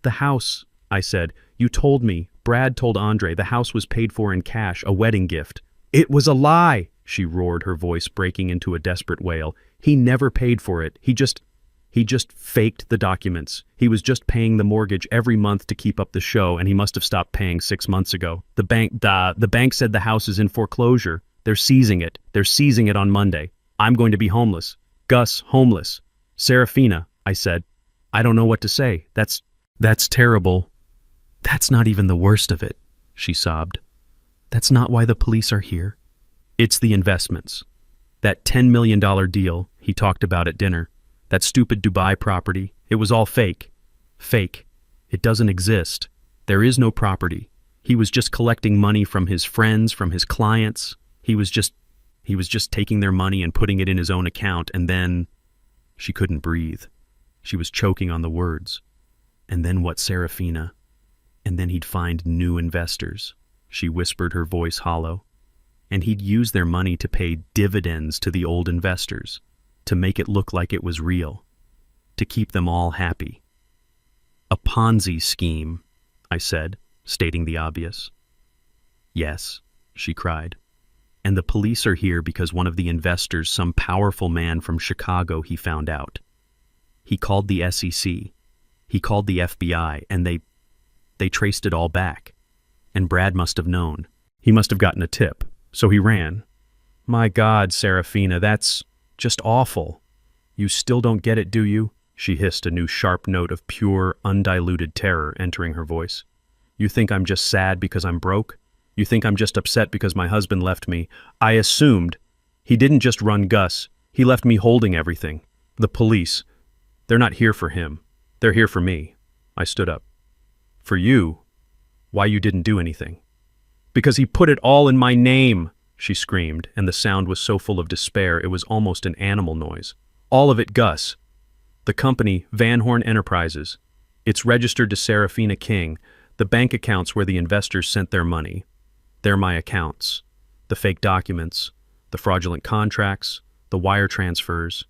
the house, I said, you told me, Brad told Andre, the house was paid for in cash, a wedding gift. It was a lie, she roared, her voice breaking into a desperate wail. He never paid for it. He just faked the documents. He was just paying the mortgage every month to keep up the show, and he must have stopped paying 6 months ago. The bank said the house is in foreclosure. They're seizing it. They're seizing it on Monday. I'm going to be homeless. Gus, homeless. Serafina, I said. I don't know what to say. That's terrible. That's not even the worst of it, she sobbed. That's not why the police are here. It's the investments. That $10 million deal he talked about at dinner. That stupid Dubai property. It was all fake. Fake. It doesn't exist. There is no property. He was just collecting money from his friends, from his clients. He was just taking their money and putting it in his own account, and then... She couldn't breathe. She was choking on the words. And then what, Serafina? And then he'd find new investors. She whispered, her voice hollow. And he'd use their money to pay dividends to the old investors, to make it look like it was real, to keep them all happy. A Ponzi scheme, I said, stating the obvious. Yes, she cried. And the police are here because one of the investors, some powerful man from Chicago, he found out. He called the SEC. He called the FBI, and they traced it all back. And Brad must have known. He must have gotten a tip. So he ran. My God, Serafina, that's just awful. You still don't get it, do you? She hissed, a new sharp note of pure, undiluted terror entering her voice. You think I'm just sad because I'm broke? You think I'm just upset because my husband left me? I assumed. He didn't just run Gus. He left me holding everything. The police. They're not here for him. They're here for me. I stood up. For you? Why you didn't do anything? Because he put it all in my name, she screamed, and the sound was so full of despair it was almost an animal noise. All of it, Gus. The company, Van Horn Enterprises. It's registered to Serafina King, the bank accounts where the investors sent their money. They're my accounts. The fake documents, the fraudulent contracts, the wire transfers.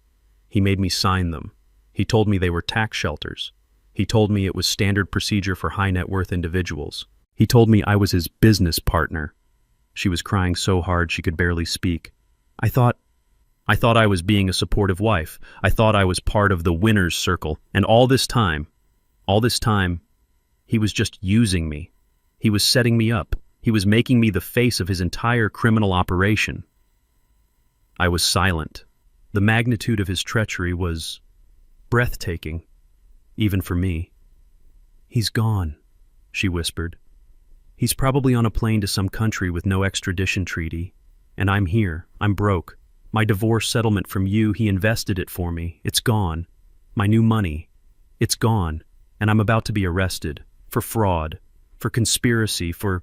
He made me sign them. He told me they were tax shelters. He told me it was standard procedure for high net worth individuals. He told me I was his business partner. She was crying so hard she could barely speak. I thought I was being a supportive wife. I thought I was part of the winner's circle. And all this time, he was just using me. He was setting me up. He was making me the face of his entire criminal operation. I was silent. The magnitude of his treachery was breathtaking, even for me. He's gone, she whispered. He's probably on a plane to some country with no extradition treaty. And I'm here. I'm broke. My divorce settlement from you, he invested it for me. It's gone. My new money. It's gone. And I'm about to be arrested. For fraud. For conspiracy. For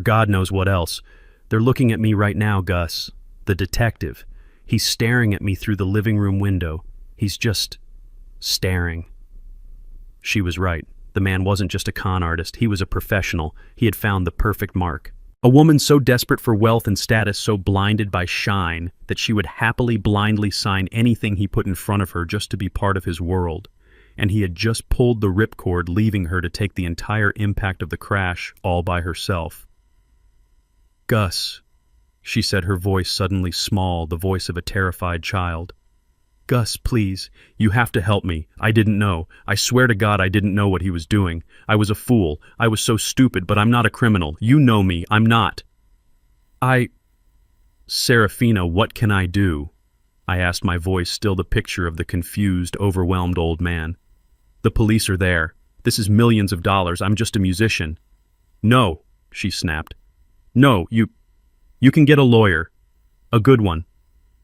God knows what else. They're looking at me right now, Gus. The detective. He's staring at me through the living room window. He's just staring. She was right. The man wasn't just a con artist. He was a professional. He had found the perfect mark. A woman so desperate for wealth and status, so blinded by shine, that she would happily blindly sign anything he put in front of her just to be part of his world. And he had just pulled the ripcord, leaving her to take the entire impact of the crash all by herself. "Gus," she said, her voice suddenly small, the voice of a terrified child. "Gus, please, you have to help me. I didn't know. I swear to God I didn't know what he was doing. I was a fool. I was so stupid, but I'm not a criminal. You know me. I'm not." "Serafina, what can I do?" I asked, my voice still the picture of the confused, overwhelmed old man. "The police are there. This is millions of dollars. I'm just a musician." "No," she snapped. "No, you can get a lawyer. A good one.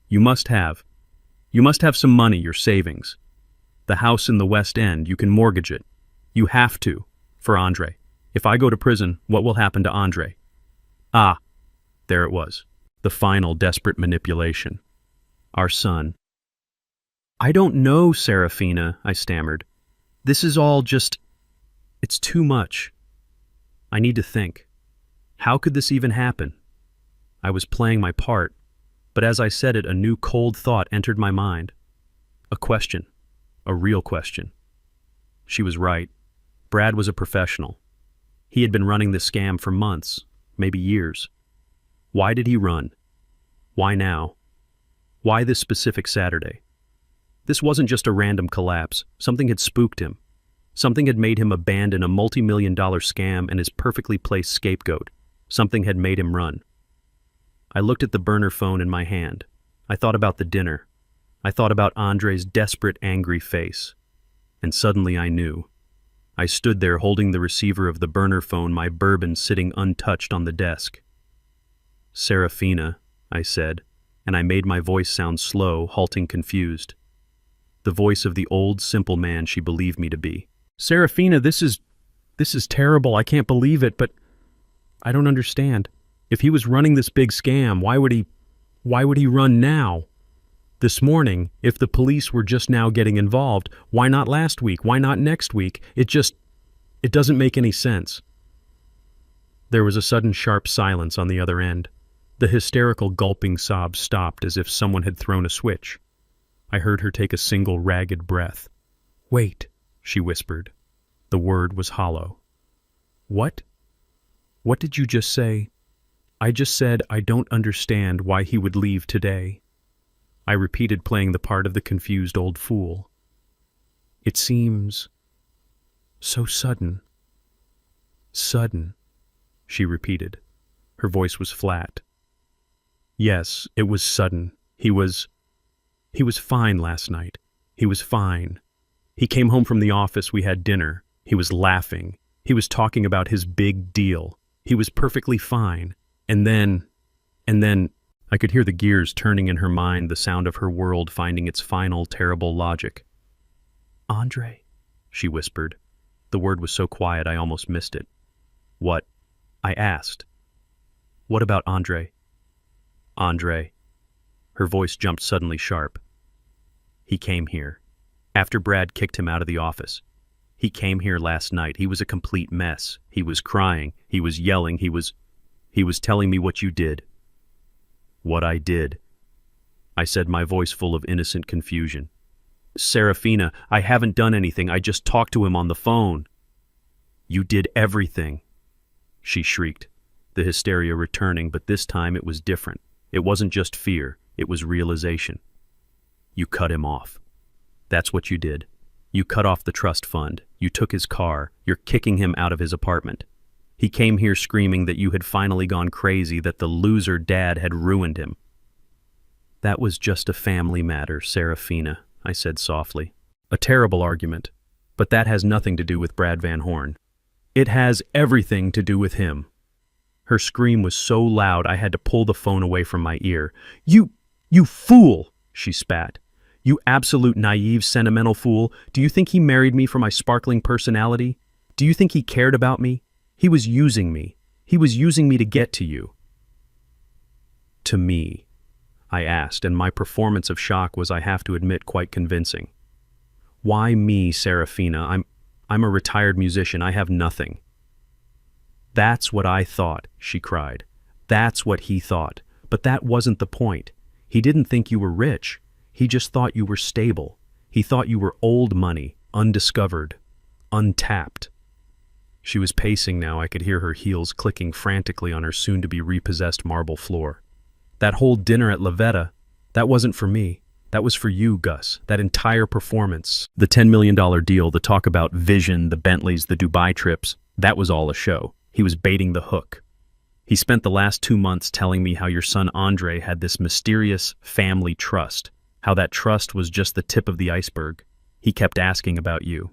You must have some money, your savings. The house in the West End, you can mortgage it. You have to, for Andre. If I go to prison, what will happen to Andre?" Ah, there it was. The final desperate manipulation. Our son. "I don't know, Serafina," I stammered. "This is all just... it's too much. I need to think. How could this even happen?" I was playing my part, but as I said it, a new cold thought entered my mind. A question. A real question. She was right. Brad was a professional. He had been running this scam for months, maybe years. Why did he run? Why now? Why this specific Saturday? This wasn't just a random collapse. Something had spooked him. Something had made him abandon a multi-million-dollar scam and his perfectly placed scapegoat. Something had made him run. I looked at the burner phone in my hand. I thought about the dinner. I thought about Andre's desperate, angry face. And suddenly I knew. I stood there holding the receiver of the burner phone, my bourbon sitting untouched on the desk. "Serafina," I said, and I made my voice sound slow, halting, confused. The voice of the old, simple man she believed me to be. "Serafina, this is terrible. I can't believe it, but I don't understand. If he was running this big scam, why would he run now? This morning, if the police were just now getting involved, why not last week? Why not next week? It doesn't make any sense." There was a sudden sharp silence on the other end. The hysterical gulping sobs stopped as if someone had thrown a switch. I heard her take a single ragged breath. "Wait," she whispered. The word was hollow. "What? What did you just say?" "I just said I don't understand why he would leave today." I repeated, playing the part of the confused old fool. "It seems so sudden." "Sudden," she repeated. Her voice was flat. "Yes, it was sudden. He was fine last night. He was fine. He came home from the office, we had dinner. He was laughing. He was talking about his big deal. He was perfectly fine. And then, I could hear the gears turning in her mind, the sound of her world finding its final, terrible logic. "Andre," she whispered. The word was so quiet I almost missed it. "What?" I asked. "What about Andre?" "Andre." Her voice jumped suddenly sharp. "He came here. After Brad kicked him out of the office. He came here last night. He was a complete mess. He was crying. He was yelling. He was telling me what you did." "What I did?" I said, my voice full of innocent confusion. "Serafina, I haven't done anything. I just talked to him on the phone." "You did everything," she shrieked, the hysteria returning, but this time it was different. It wasn't just fear. It was realization. "You cut him off. That's what you did. You cut off the trust fund. You took his car. You're kicking him out of his apartment. He came here screaming that you had finally gone crazy, that the loser dad had ruined him." "That was just a family matter, Serafina," I said softly. "A terrible argument, but that has nothing to do with Brad Van Horn. It has everything to do with him." Her scream was so loud I had to pull the phone away from my ear. You fool!" she spat. "You absolute naive, sentimental fool. Do you think he married me for my sparkling personality? Do you think he cared about me? He was using me. He was using me to get to you." "To me?" I asked, and my performance of shock was, I have to admit, quite convincing. "Why me, Serafina? I'm a retired musician. I have nothing." "That's what I thought," she cried. That's what he thought. But that wasn't the point. He didn't think you were rich. He just thought you were stable. He thought you were old money, undiscovered, untapped. She was pacing now. I could hear her heels clicking frantically on her soon-to-be repossessed marble floor. That whole dinner at Lavetta, that wasn't for me. That was for you, Gus. That entire performance. The $10 million deal, the talk about vision, the Bentleys, the Dubai trips, that was all a show. He was baiting the hook. He spent the last 2 months telling me how your son Andre had this mysterious family trust, how that trust was just the tip of the iceberg. He kept asking about you.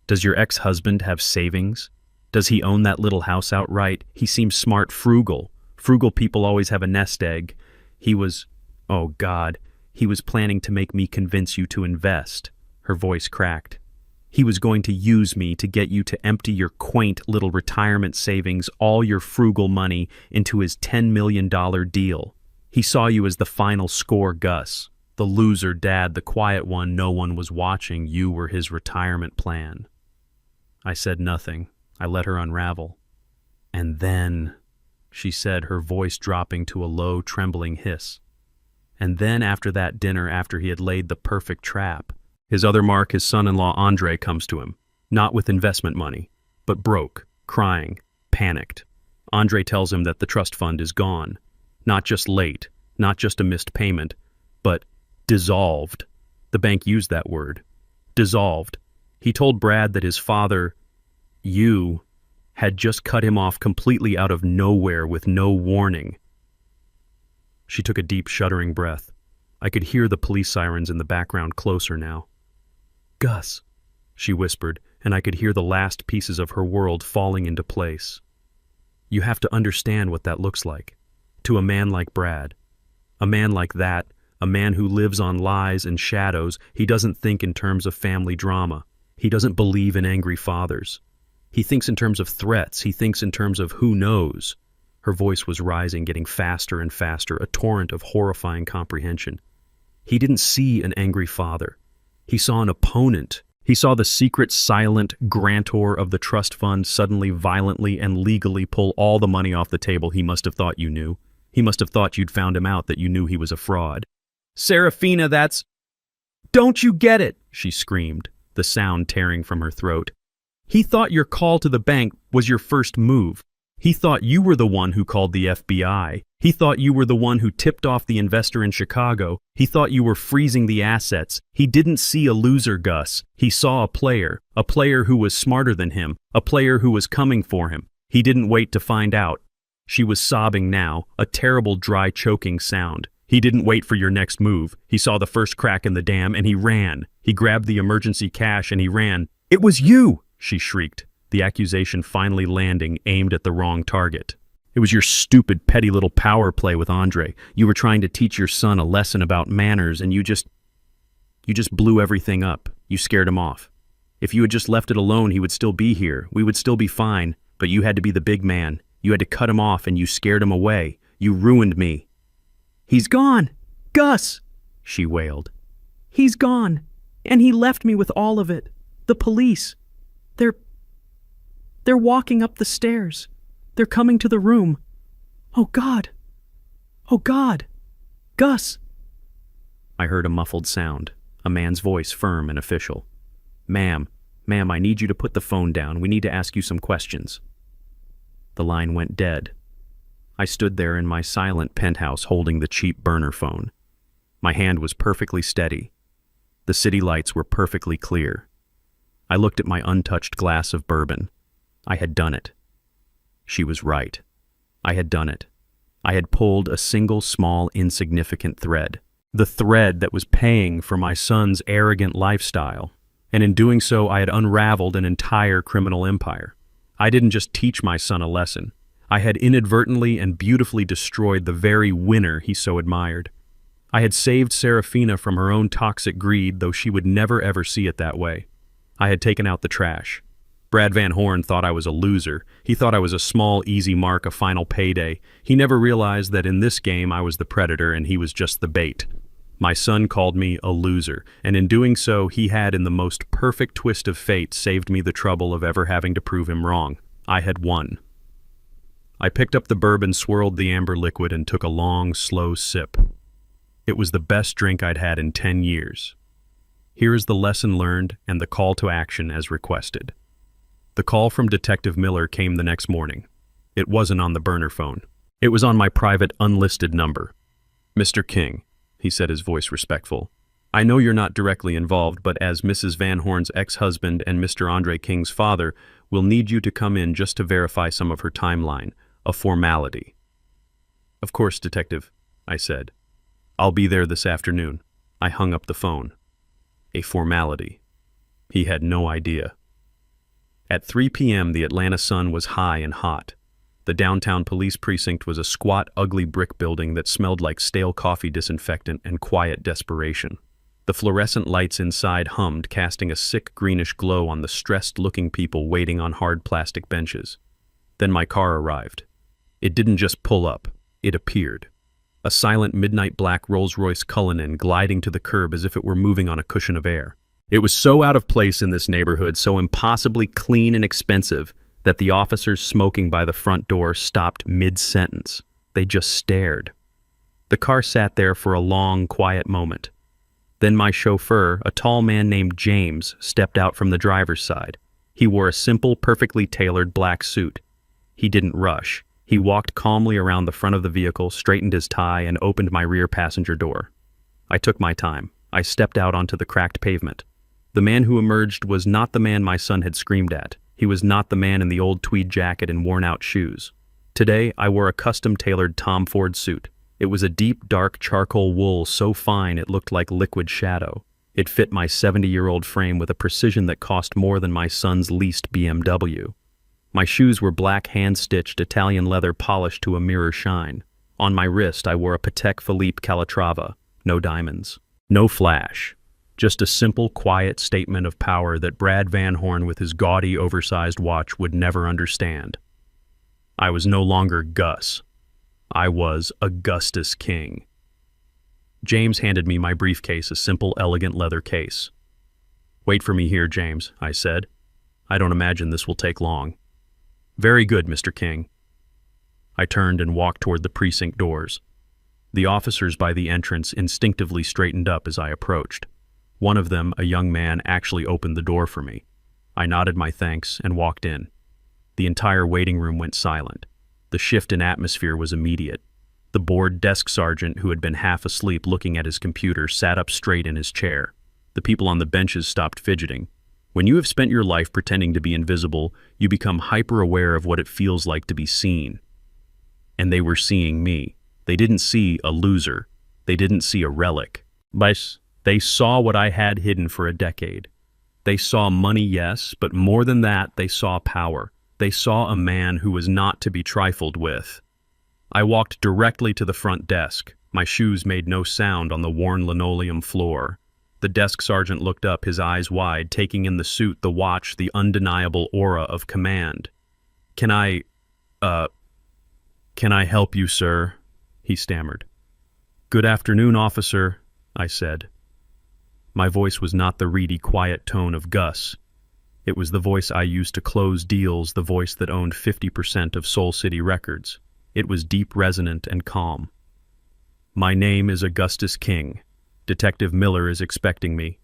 Does your ex-husband have savings? Does he own that little house outright? He seems smart, frugal. Frugal people always have a nest egg. He was, oh God, he was planning to make me convince you to invest. Her voice cracked. He was going to use me to get you to empty your quaint little retirement savings, all your frugal money, into his $10 million deal. He saw you as the final score, Gus. The loser dad, the quiet one no one was watching. You were his retirement plan. I said nothing. I let her unravel. And then, she said, her voice dropping to a low, trembling hiss. And then after that dinner, after he had laid the perfect trap, his other mark, his son-in-law Andre, comes to him, not with investment money, but broke, crying, panicked. Andre tells him that the trust fund is gone, not just late, not just a missed payment, but dissolved. The bank used that word. Dissolved. He told Brad that his father, you, had just cut him off completely out of nowhere with no warning. She took a deep, shuddering breath. I could hear the police sirens in the background closer now. Gus, she whispered, and I could hear the last pieces of her world falling into place. You have to understand what that looks like. To a man like Brad. A man like that, a man who lives on lies and shadows, he doesn't think in terms of family drama. He doesn't believe in angry fathers. He thinks in terms of threats. He thinks in terms of who knows. Her voice was rising, getting faster and faster, a torrent of horrifying comprehension. He didn't see an angry father. He saw an opponent. He saw the secret, silent grantor of the trust fund suddenly, violently, and legally pull all the money off the table. He must have thought you knew. He must have thought you'd found him out, that you knew he was a fraud. Serafina, that's... Don't you get it? She screamed, the sound tearing from her throat. He thought your call to the bank was your first move. He thought you were the one who called the FBI. He thought you were the one who tipped off the investor in Chicago. He thought you were freezing the assets. He didn't see a loser, Gus. He saw a player who was smarter than him, a player who was coming for him. He didn't wait to find out. She was sobbing now, a terrible, dry, choking sound. He didn't wait for your next move. He saw the first crack in the dam, and he ran. He grabbed the emergency cash, and he ran. It was you, she shrieked, the accusation finally landing, aimed at the wrong target. It was your stupid, petty little power play with Andre. You were trying to teach your son a lesson about manners, and you just blew everything up. You scared him off. If you had just left it alone, he would still be here. We would still be fine, but you had to be the big man. You had to cut him off, and you scared him away. You ruined me. He's gone! Gus! She wailed. He's gone, and he left me with all of it. The police. They're walking up the stairs. They're coming to the room. Oh, God. Oh, God. Gus. I heard a muffled sound, a man's voice, firm and official. Ma'am, I need you to put the phone down. We need to ask you some questions. The line went dead. I stood there in my silent penthouse holding the cheap burner phone. My hand was perfectly steady. The city lights were perfectly clear. I looked at my untouched glass of bourbon. I had done it. She was right. I had done it. I had pulled a single small insignificant thread. The thread that was paying for my son's arrogant lifestyle. And in doing so, I had unraveled an entire criminal empire. I didn't just teach my son a lesson. I had inadvertently and beautifully destroyed the very winner he so admired. I had saved Serafina from her own toxic greed, though she would never ever see it that way. I had taken out the trash. Brad Van Horn thought I was a loser. He thought I was a small, easy mark, a final payday. He never realized that in this game I was the predator and he was just the bait. My son called me a loser, and in doing so, he had, in the most perfect twist of fate, saved me the trouble of ever having to prove him wrong. I had won. I picked up the bourbon, swirled the amber liquid, and took a long, slow sip. It was the best drink I'd had in 10 years. Here is the lesson learned and the call to action as requested. The call from Detective Miller came the next morning. It wasn't on the burner phone. It was on my private, unlisted number. "Mr. King," he said, his voice respectful. "I know you're not directly involved, but as Mrs. Van Horn's ex-husband and Mr. Andre King's father, we'll need you to come in just to verify some of her timeline. A formality." "Of course, Detective," I said. "I'll be there this afternoon." I hung up the phone. A formality. He had no idea. At 3 p.m., the Atlanta sun was high and hot. The downtown police precinct was a squat, ugly brick building that smelled like stale coffee disinfectant and quiet desperation. The fluorescent lights inside hummed, casting a sick greenish glow on the stressed-looking people waiting on hard plastic benches. Then my car arrived. It didn't just pull up, it appeared. A silent midnight black Rolls-Royce Cullinan gliding to the curb as if it were moving on a cushion of air. It was so out of place in this neighborhood, so impossibly clean and expensive, that the officers smoking by the front door stopped mid-sentence. They just stared. The car sat there for a long, quiet moment. Then my chauffeur, a tall man named James, stepped out from the driver's side. He wore a simple, perfectly tailored black suit. He didn't rush. He walked calmly around the front of the vehicle, straightened his tie, and opened my rear passenger door. I took my time. I stepped out onto the cracked pavement. The man who emerged was not the man my son had screamed at. He was not the man in the old tweed jacket and worn-out shoes. Today, I wore a custom-tailored Tom Ford suit. It was a deep, dark charcoal wool so fine it looked like liquid shadow. It fit my 70-year-old frame with a precision that cost more than my son's leased BMW. My shoes were black hand-stitched Italian leather polished to a mirror shine. On my wrist I wore a Patek Philippe Calatrava. No diamonds. No flash. Just a simple, quiet statement of power that Brad Van Horn with his gaudy, oversized watch would never understand. I was no longer Gus. I was Augustus King. James handed me my briefcase, a simple, elegant leather case. "Wait for me here, James," I said. "I don't imagine this will take long." "Very good, Mr. King." I turned and walked toward the precinct doors. The officers by the entrance instinctively straightened up as I approached. One of them, a young man, actually opened the door for me. I nodded my thanks and walked in. The entire waiting room went silent. The shift in atmosphere was immediate. The bored desk sergeant, who had been half asleep looking at his computer, sat up straight in his chair. The people on the benches stopped fidgeting. When you have spent your life pretending to be invisible, you become hyper-aware of what it feels like to be seen. And they were seeing me. They didn't see a loser. They didn't see a relic. But they saw what I had hidden for a decade. They saw money, yes, but more than that, they saw power. They saw a man who was not to be trifled with. I walked directly to the front desk. My shoes made no sound on the worn linoleum floor. The desk sergeant looked up, his eyes wide, taking in the suit, the watch, the undeniable aura of command. Can I help you, sir?" he stammered. "Good afternoon, officer," I said. My voice was not the reedy, quiet tone of Gus. It was the voice I used to close deals, the voice that owned 50% of Soul City Records. It was deep, resonant, and calm. "My name is Augustus King. Detective Miller is expecting me.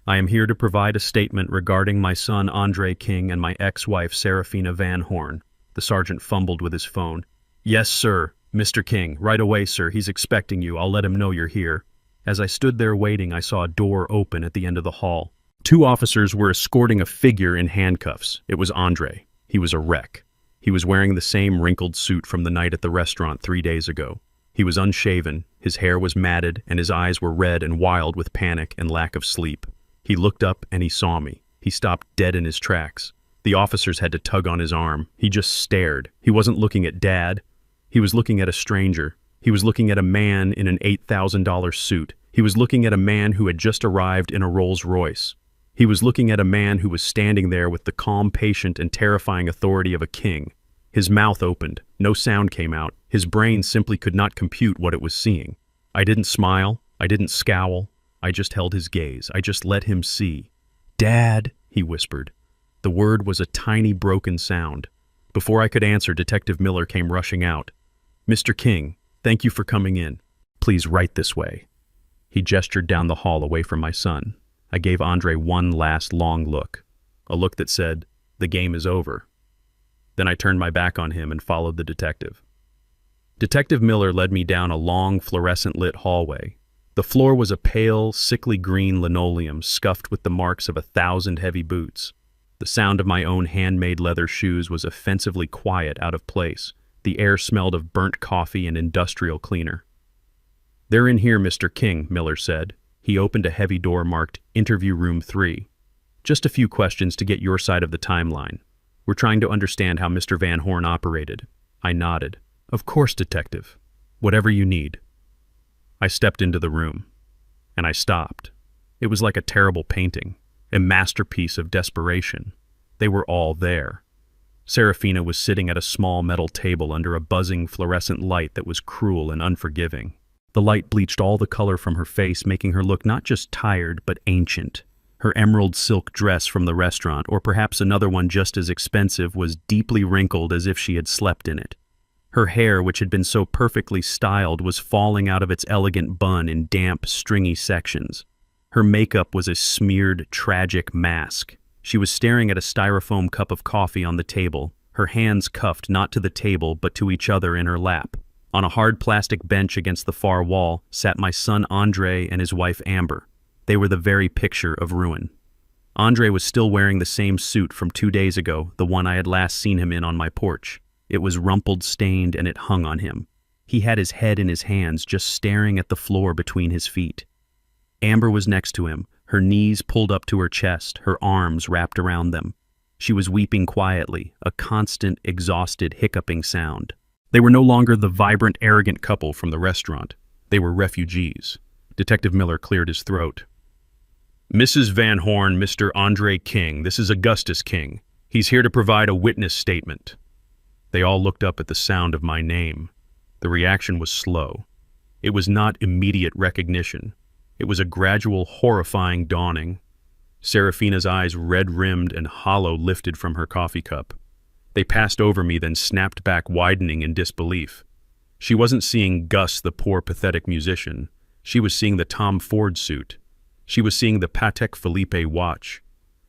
I am here to provide a statement regarding my son Andre King and my ex-wife Serafina Van Horn." The sergeant fumbled with his phone. "Yes, sir. Mr. King. Right away, sir. He's expecting you. I'll let him know you're here." As I stood there waiting, I saw a door open at the end of the hall. 2 officers were escorting a figure in handcuffs. It was Andre. He was a wreck. He was wearing the same wrinkled suit from the night at the restaurant 3 days ago. He was unshaven, his hair was matted, and his eyes were red and wild with panic and lack of sleep. He looked up and he saw me. He stopped dead in his tracks. The officers had to tug on his arm. He just stared. He wasn't looking at Dad. He was looking at a stranger. He was looking at a man in an $8,000 suit. He was looking at a man who had just arrived in a Rolls-Royce. He was looking at a man who was standing there with the calm, patient, and terrifying authority of a king. His mouth opened. No sound came out. His brain simply could not compute what it was seeing. I didn't smile. I didn't scowl. I just held his gaze. I just let him see. "Dad," he whispered. The word was a tiny, broken sound. Before I could answer, Detective Miller came rushing out. "Mr. King, thank you for coming in. Please right this way." He gestured down the hall away from my son. I gave Andre one last long look, a look that said, "The game is over." Then I turned my back on him and followed the detective. Detective Miller led me down a long, fluorescent-lit hallway. The floor was a pale, sickly green linoleum scuffed with the marks of 1,000 heavy boots. The sound of my own handmade leather shoes was offensively quiet, out of place. The air smelled of burnt coffee and industrial cleaner. "They're in here, Mr. King," Miller said. He opened a heavy door marked Interview Room 3. "Just a few questions to get your side of the timeline. We're trying to understand how Mr. Van Horn operated." I nodded. "Of course, Detective. Whatever you need." I stepped into the room, and I stopped. It was like a terrible painting, a masterpiece of desperation. They were all there. Serafina was sitting at a small metal table under a buzzing fluorescent light that was cruel and unforgiving. The light bleached all the color from her face, making her look not just tired, but ancient. Her emerald silk dress from the restaurant, or perhaps another one just as expensive, was deeply wrinkled as if she had slept in it. Her hair, which had been so perfectly styled, was falling out of its elegant bun in damp, stringy sections. Her makeup was a smeared, tragic mask. She was staring at a styrofoam cup of coffee on the table, her hands cuffed not to the table but to each other in her lap. On a hard plastic bench against the far wall sat my son Andre and his wife Amber. They were the very picture of ruin. Andre was still wearing the same suit from 2 days ago, the one I had last seen him in on my porch. It was rumpled, stained, and it hung on him. He had his head in his hands, just staring at the floor between his feet. Amber was next to him, her knees pulled up to her chest, her arms wrapped around them. She was weeping quietly, a constant, exhausted, hiccuping sound. They were no longer the vibrant, arrogant couple from the restaurant. They were refugees. Detective Miller cleared his throat. "Mrs. Van Horn, Mr. Andre King, this is Augustus King. He's here to provide a witness statement." They all looked up at the sound of my name. The reaction was slow. It was not immediate recognition. It was a gradual, horrifying dawning. Serafina's eyes, red-rimmed and hollow, lifted from her coffee cup. They passed over me, then snapped back, widening in disbelief. She wasn't seeing Gus, the poor, pathetic musician. She was seeing the Tom Ford suit. She was seeing the Patek Philippe watch.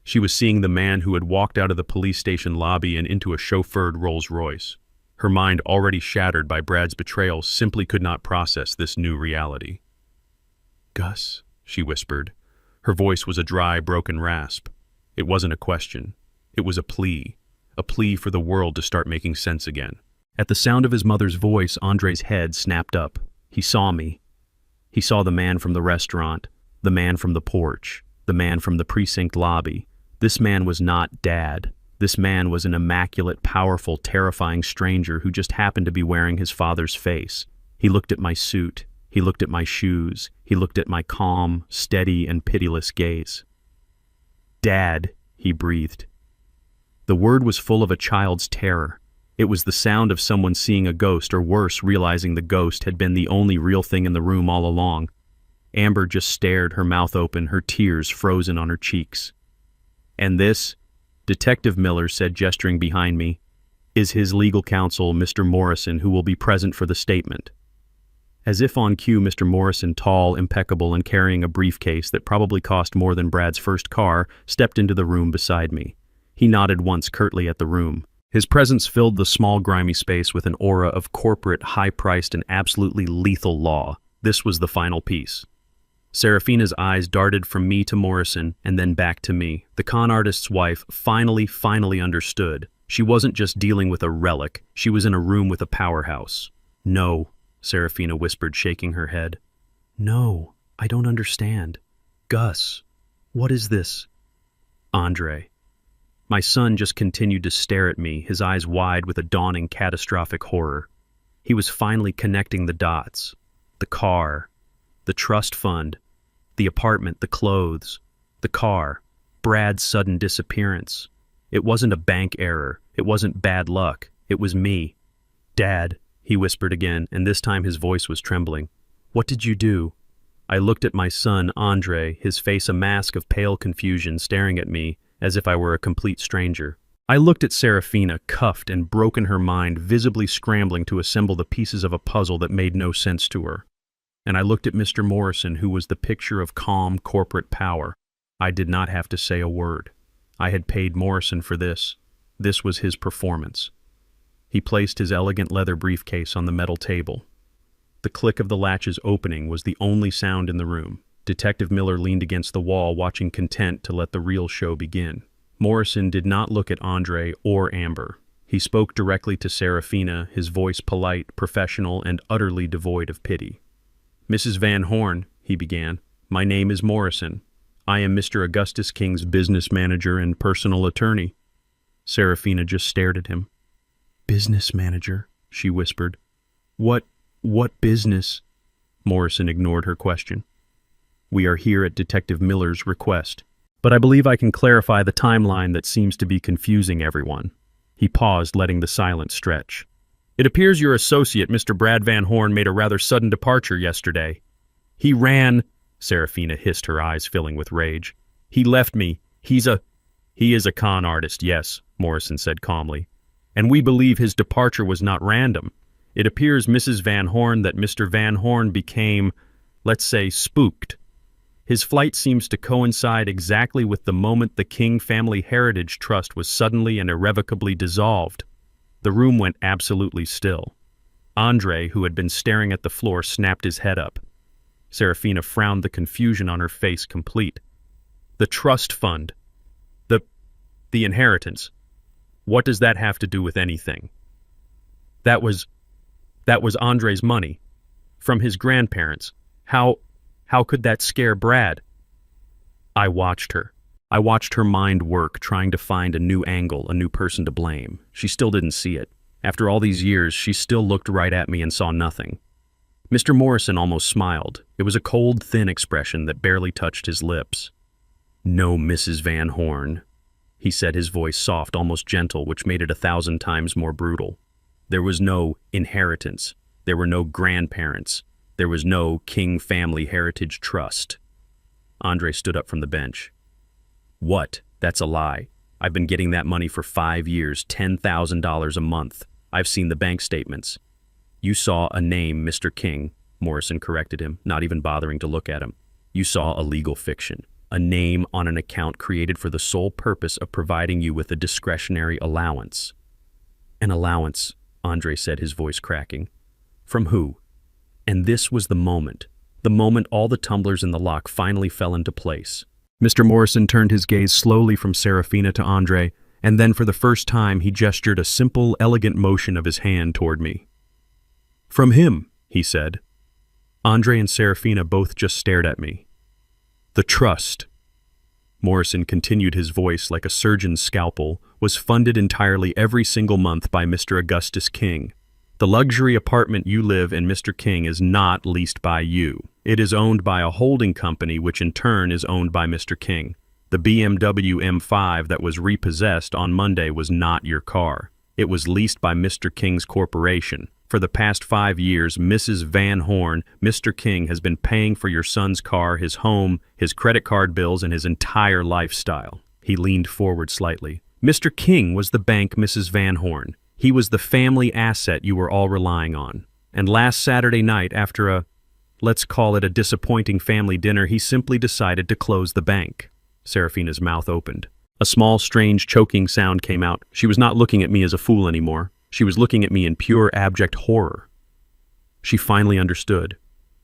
She was seeing the man who had walked out of the police station lobby and into a chauffeured Rolls-Royce. Her mind, already shattered by Brad's betrayal, simply could not process this new reality. "Gus," she whispered. Her voice was a dry, broken rasp. It wasn't a question. It was a plea for the world to start making sense again. At the sound of his mother's voice, Andre's head snapped up. He saw me. He saw the man from the restaurant, the man from the porch, the man from the precinct lobby. This man was not Dad. This man was an immaculate, powerful, terrifying stranger who just happened to be wearing his father's face. He looked at my suit. He looked at my shoes. He looked at my calm, steady, and pitiless gaze. "Dad," he breathed. The word was full of a child's terror. It was the sound of someone seeing a ghost, or worse, realizing the ghost had been the only real thing in the room all along. Amber just stared, her mouth open, her tears frozen on her cheeks. "And this," Detective Miller said, gesturing behind me, "is his legal counsel, Mr. Morrison, who will be present for the statement." As if on cue, Mr. Morrison, tall, impeccable, and carrying a briefcase that probably cost more than Brad's first car, stepped into the room beside me. He nodded once curtly at the room. His presence filled the small, grimy space with an aura of corporate, high-priced, and absolutely lethal law. This was the final piece. Serafina's eyes darted from me to Morrison and then back to me. The con artist's wife finally understood. She wasn't just dealing with a relic. She was in a room with a powerhouse. "No," Serafina whispered, shaking her head. "No, I don't understand. Gus, what is this?" "Andre." My son just continued to stare at me, his eyes wide with a dawning catastrophic horror. He was finally connecting the dots. The car, the trust fund, the apartment, the clothes, the car, Brad's sudden disappearance. It wasn't a bank error. It wasn't bad luck. It was me. "Dad," he whispered again, and this time his voice was trembling. "What did you do?" I looked at my son, Andre, his face a mask of pale confusion, staring at me as if I were a complete stranger. I looked at Serafina, cuffed and broken her mind, visibly scrambling to assemble the pieces of a puzzle that made no sense to her. And I looked at Mr. Morrison, who was the picture of calm corporate power. I did not have to say a word. I had paid Morrison for this. This was his performance. He placed his elegant leather briefcase on the metal table. The click of the latches opening was the only sound in the room. Detective Miller leaned against the wall, watching content to let the real show begin. Morrison did not look at Andre or Amber. He spoke directly to Serafina, his voice polite, professional, and utterly devoid of pity. "Mrs. Van Horn," he began, "my name is Morrison. I am Mr. Augustus King's business manager and personal attorney." Serafina just stared at him. "Business manager," she whispered. What business?" Morrison ignored her question. "We are here at Detective Miller's request. But I believe I can clarify the timeline that seems to be confusing everyone." He paused, letting the silence stretch. "It appears your associate, Mr. Brad Van Horn, made a rather sudden departure yesterday. He ran," Serafina hissed, her eyes filling with rage. "He left me. He is a con artist, yes," Morrison said calmly. "And we believe his departure was not random. It appears, Mrs. Van Horn, that Mr. Van Horn became, let's say, spooked. His flight seems to coincide exactly with the moment the King Family Heritage Trust was suddenly and irrevocably dissolved." The room went absolutely still. Andre, who had been staring at the floor, snapped his head up. Serafina frowned, the confusion on her face complete. "The trust fund. The inheritance. What does that have to do with anything? That was Andre's money. From his grandparents. How could that scare Brad?" I watched her. I watched her mind work, trying to find a new angle, a new person to blame. She still didn't see it. After all these years, she still looked right at me and saw nothing. Mr. Morrison almost smiled. It was a cold, thin expression that barely touched his lips. "No, Mrs. Van Horn," he said, his voice soft, almost gentle, which made it 1,000 times more brutal. "There was no inheritance. There were no grandparents. There was no King Family Heritage Trust." Andre stood up from the bench. "What? That's a lie. I've been getting that money for 5 years, $10,000 a month. I've seen the bank statements." "You saw a name, Mr. King," Morrison corrected him, not even bothering to look at him. "You saw a legal fiction, a name on an account created for the sole purpose of providing you with a discretionary allowance." "An allowance," Andre said, his voice cracking. "From who?" And this was the moment all the tumblers in the lock finally fell into place. Mr. Morrison turned his gaze slowly from Serafina to Andre, and then for the first time he gestured a simple, elegant motion of his hand toward me. "From him," he said. Andre and Serafina both just stared at me. "The trust," Morrison continued, his voice like a surgeon's scalpel, "was funded entirely every single month by Mr. Augustus King. The luxury apartment you live in, Mr. King, is not leased by you. It is owned by a holding company, which in turn is owned by Mr. King. The BMW M5 that was repossessed on Monday was not your car. It was leased by Mr. King's corporation. For the past 5 years, Mrs. Van Horn, Mr. King has been paying for your son's car, his home, his credit card bills, and his entire lifestyle." He leaned forward slightly. "Mr. King was the bank, Mrs. Van Horn. He was the family asset you were all relying on. And last Saturday night, after let's call it a disappointing family dinner, he simply decided to close the bank." Serafina's mouth opened. A small, strange, choking sound came out. She was not looking at me as a fool anymore. She was looking at me in pure, abject horror. She finally understood.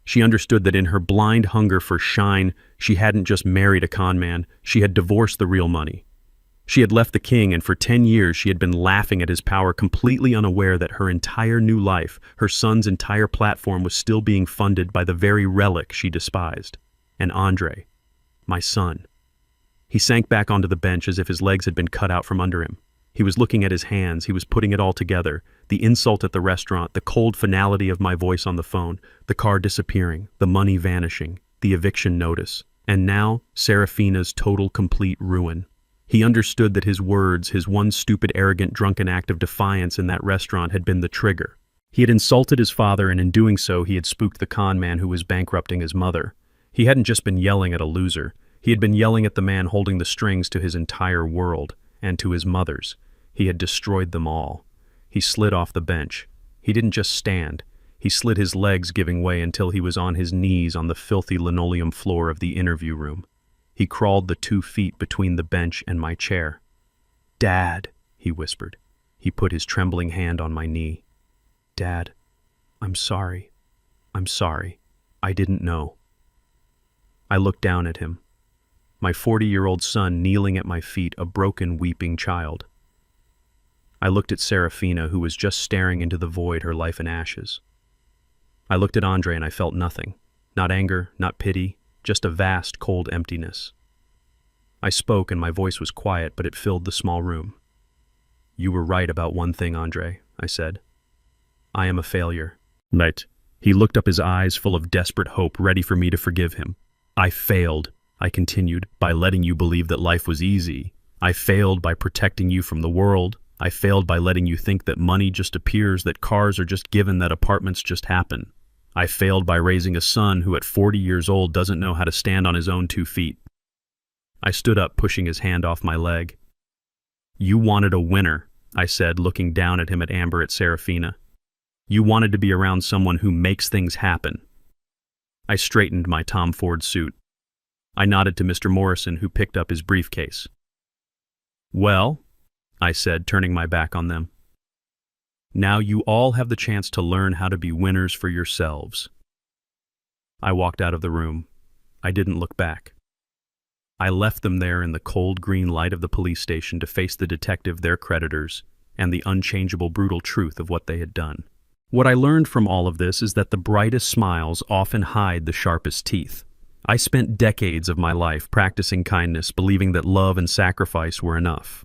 She understood that in her blind hunger for shine, she hadn't just married a con man, she had divorced the real money. She had left the king, and for 10 years she had been laughing at his power, completely unaware that her entire new life, her son's entire platform, was still being funded by the very relic she despised. And Andre, my son. He sank back onto the bench as if his legs had been cut out from under him. He was looking at his hands, he was putting it all together. The insult at the restaurant, the cold finality of my voice on the phone, the car disappearing, the money vanishing, the eviction notice. And now, Serafina's total, complete ruin. He understood that his words, his one stupid, arrogant, drunken act of defiance in that restaurant had been the trigger. He had insulted his father, and in doing so he had spooked the con man who was bankrupting his mother. He hadn't just been yelling at a loser. He had been yelling at the man holding the strings to his entire world, and to his mother's. He had destroyed them all. He slid off the bench. He didn't just stand. He slid his legs, giving way until he was on his knees on the filthy linoleum floor of the interview room. He crawled the 2 feet between the bench and my chair. "Dad," he whispered. He put his trembling hand on my knee. "Dad, I'm sorry. I'm sorry. I didn't know." I looked down at him. My 40-year-old son kneeling at my feet, a broken, weeping child. I looked at Serafina, who was just staring into the void, her life in ashes. I looked at Andre and I felt nothing. Not anger, not pity, just a vast, cold emptiness. I spoke and my voice was quiet, but it filled the small room. "You were right about one thing, Andre," I said. "I am a failure." Right. He looked up, his eyes full of desperate hope, ready for me to forgive him. "I failed," I continued, "by letting you believe that life was easy. I failed by protecting you from the world. I failed by letting you think that money just appears, that cars are just given, that apartments just happen. I failed by raising a son who at 40 years old doesn't know how to stand on his own 2 feet. I stood up, pushing his hand off my leg. "You wanted a winner," I said, looking down at him, at Amber, at Serafina. "You wanted to be around someone who makes things happen." I straightened my Tom Ford suit. I nodded to Mr. Morrison, who picked up his briefcase. "Well," I said, turning my back on them, "now you all have the chance to learn how to be winners for yourselves." I walked out of the room. I didn't look back. I left them there in the cold green light of the police station to face the detective, their creditors, and the unchangeable, brutal truth of what they had done. What I learned from all of this is that the brightest smiles often hide the sharpest teeth. I spent decades of my life practicing kindness, believing that love and sacrifice were enough.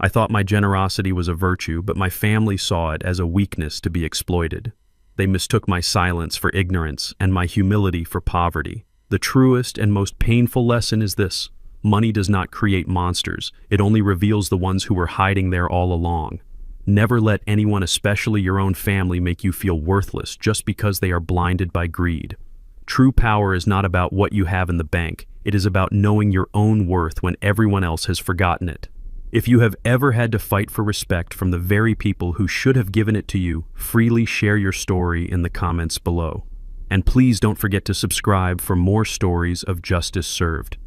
I thought my generosity was a virtue, but my family saw it as a weakness to be exploited. They mistook my silence for ignorance and my humility for poverty. The truest and most painful lesson is this: money does not create monsters. It only reveals the ones who were hiding there all along. Never let anyone, especially your own family, make you feel worthless just because they are blinded by greed. True power is not about what you have in the bank. It is about knowing your own worth when everyone else has forgotten it. If you have ever had to fight for respect from the very people who should have given it to you, freely share your story in the comments below. And please don't forget to subscribe for more stories of justice served.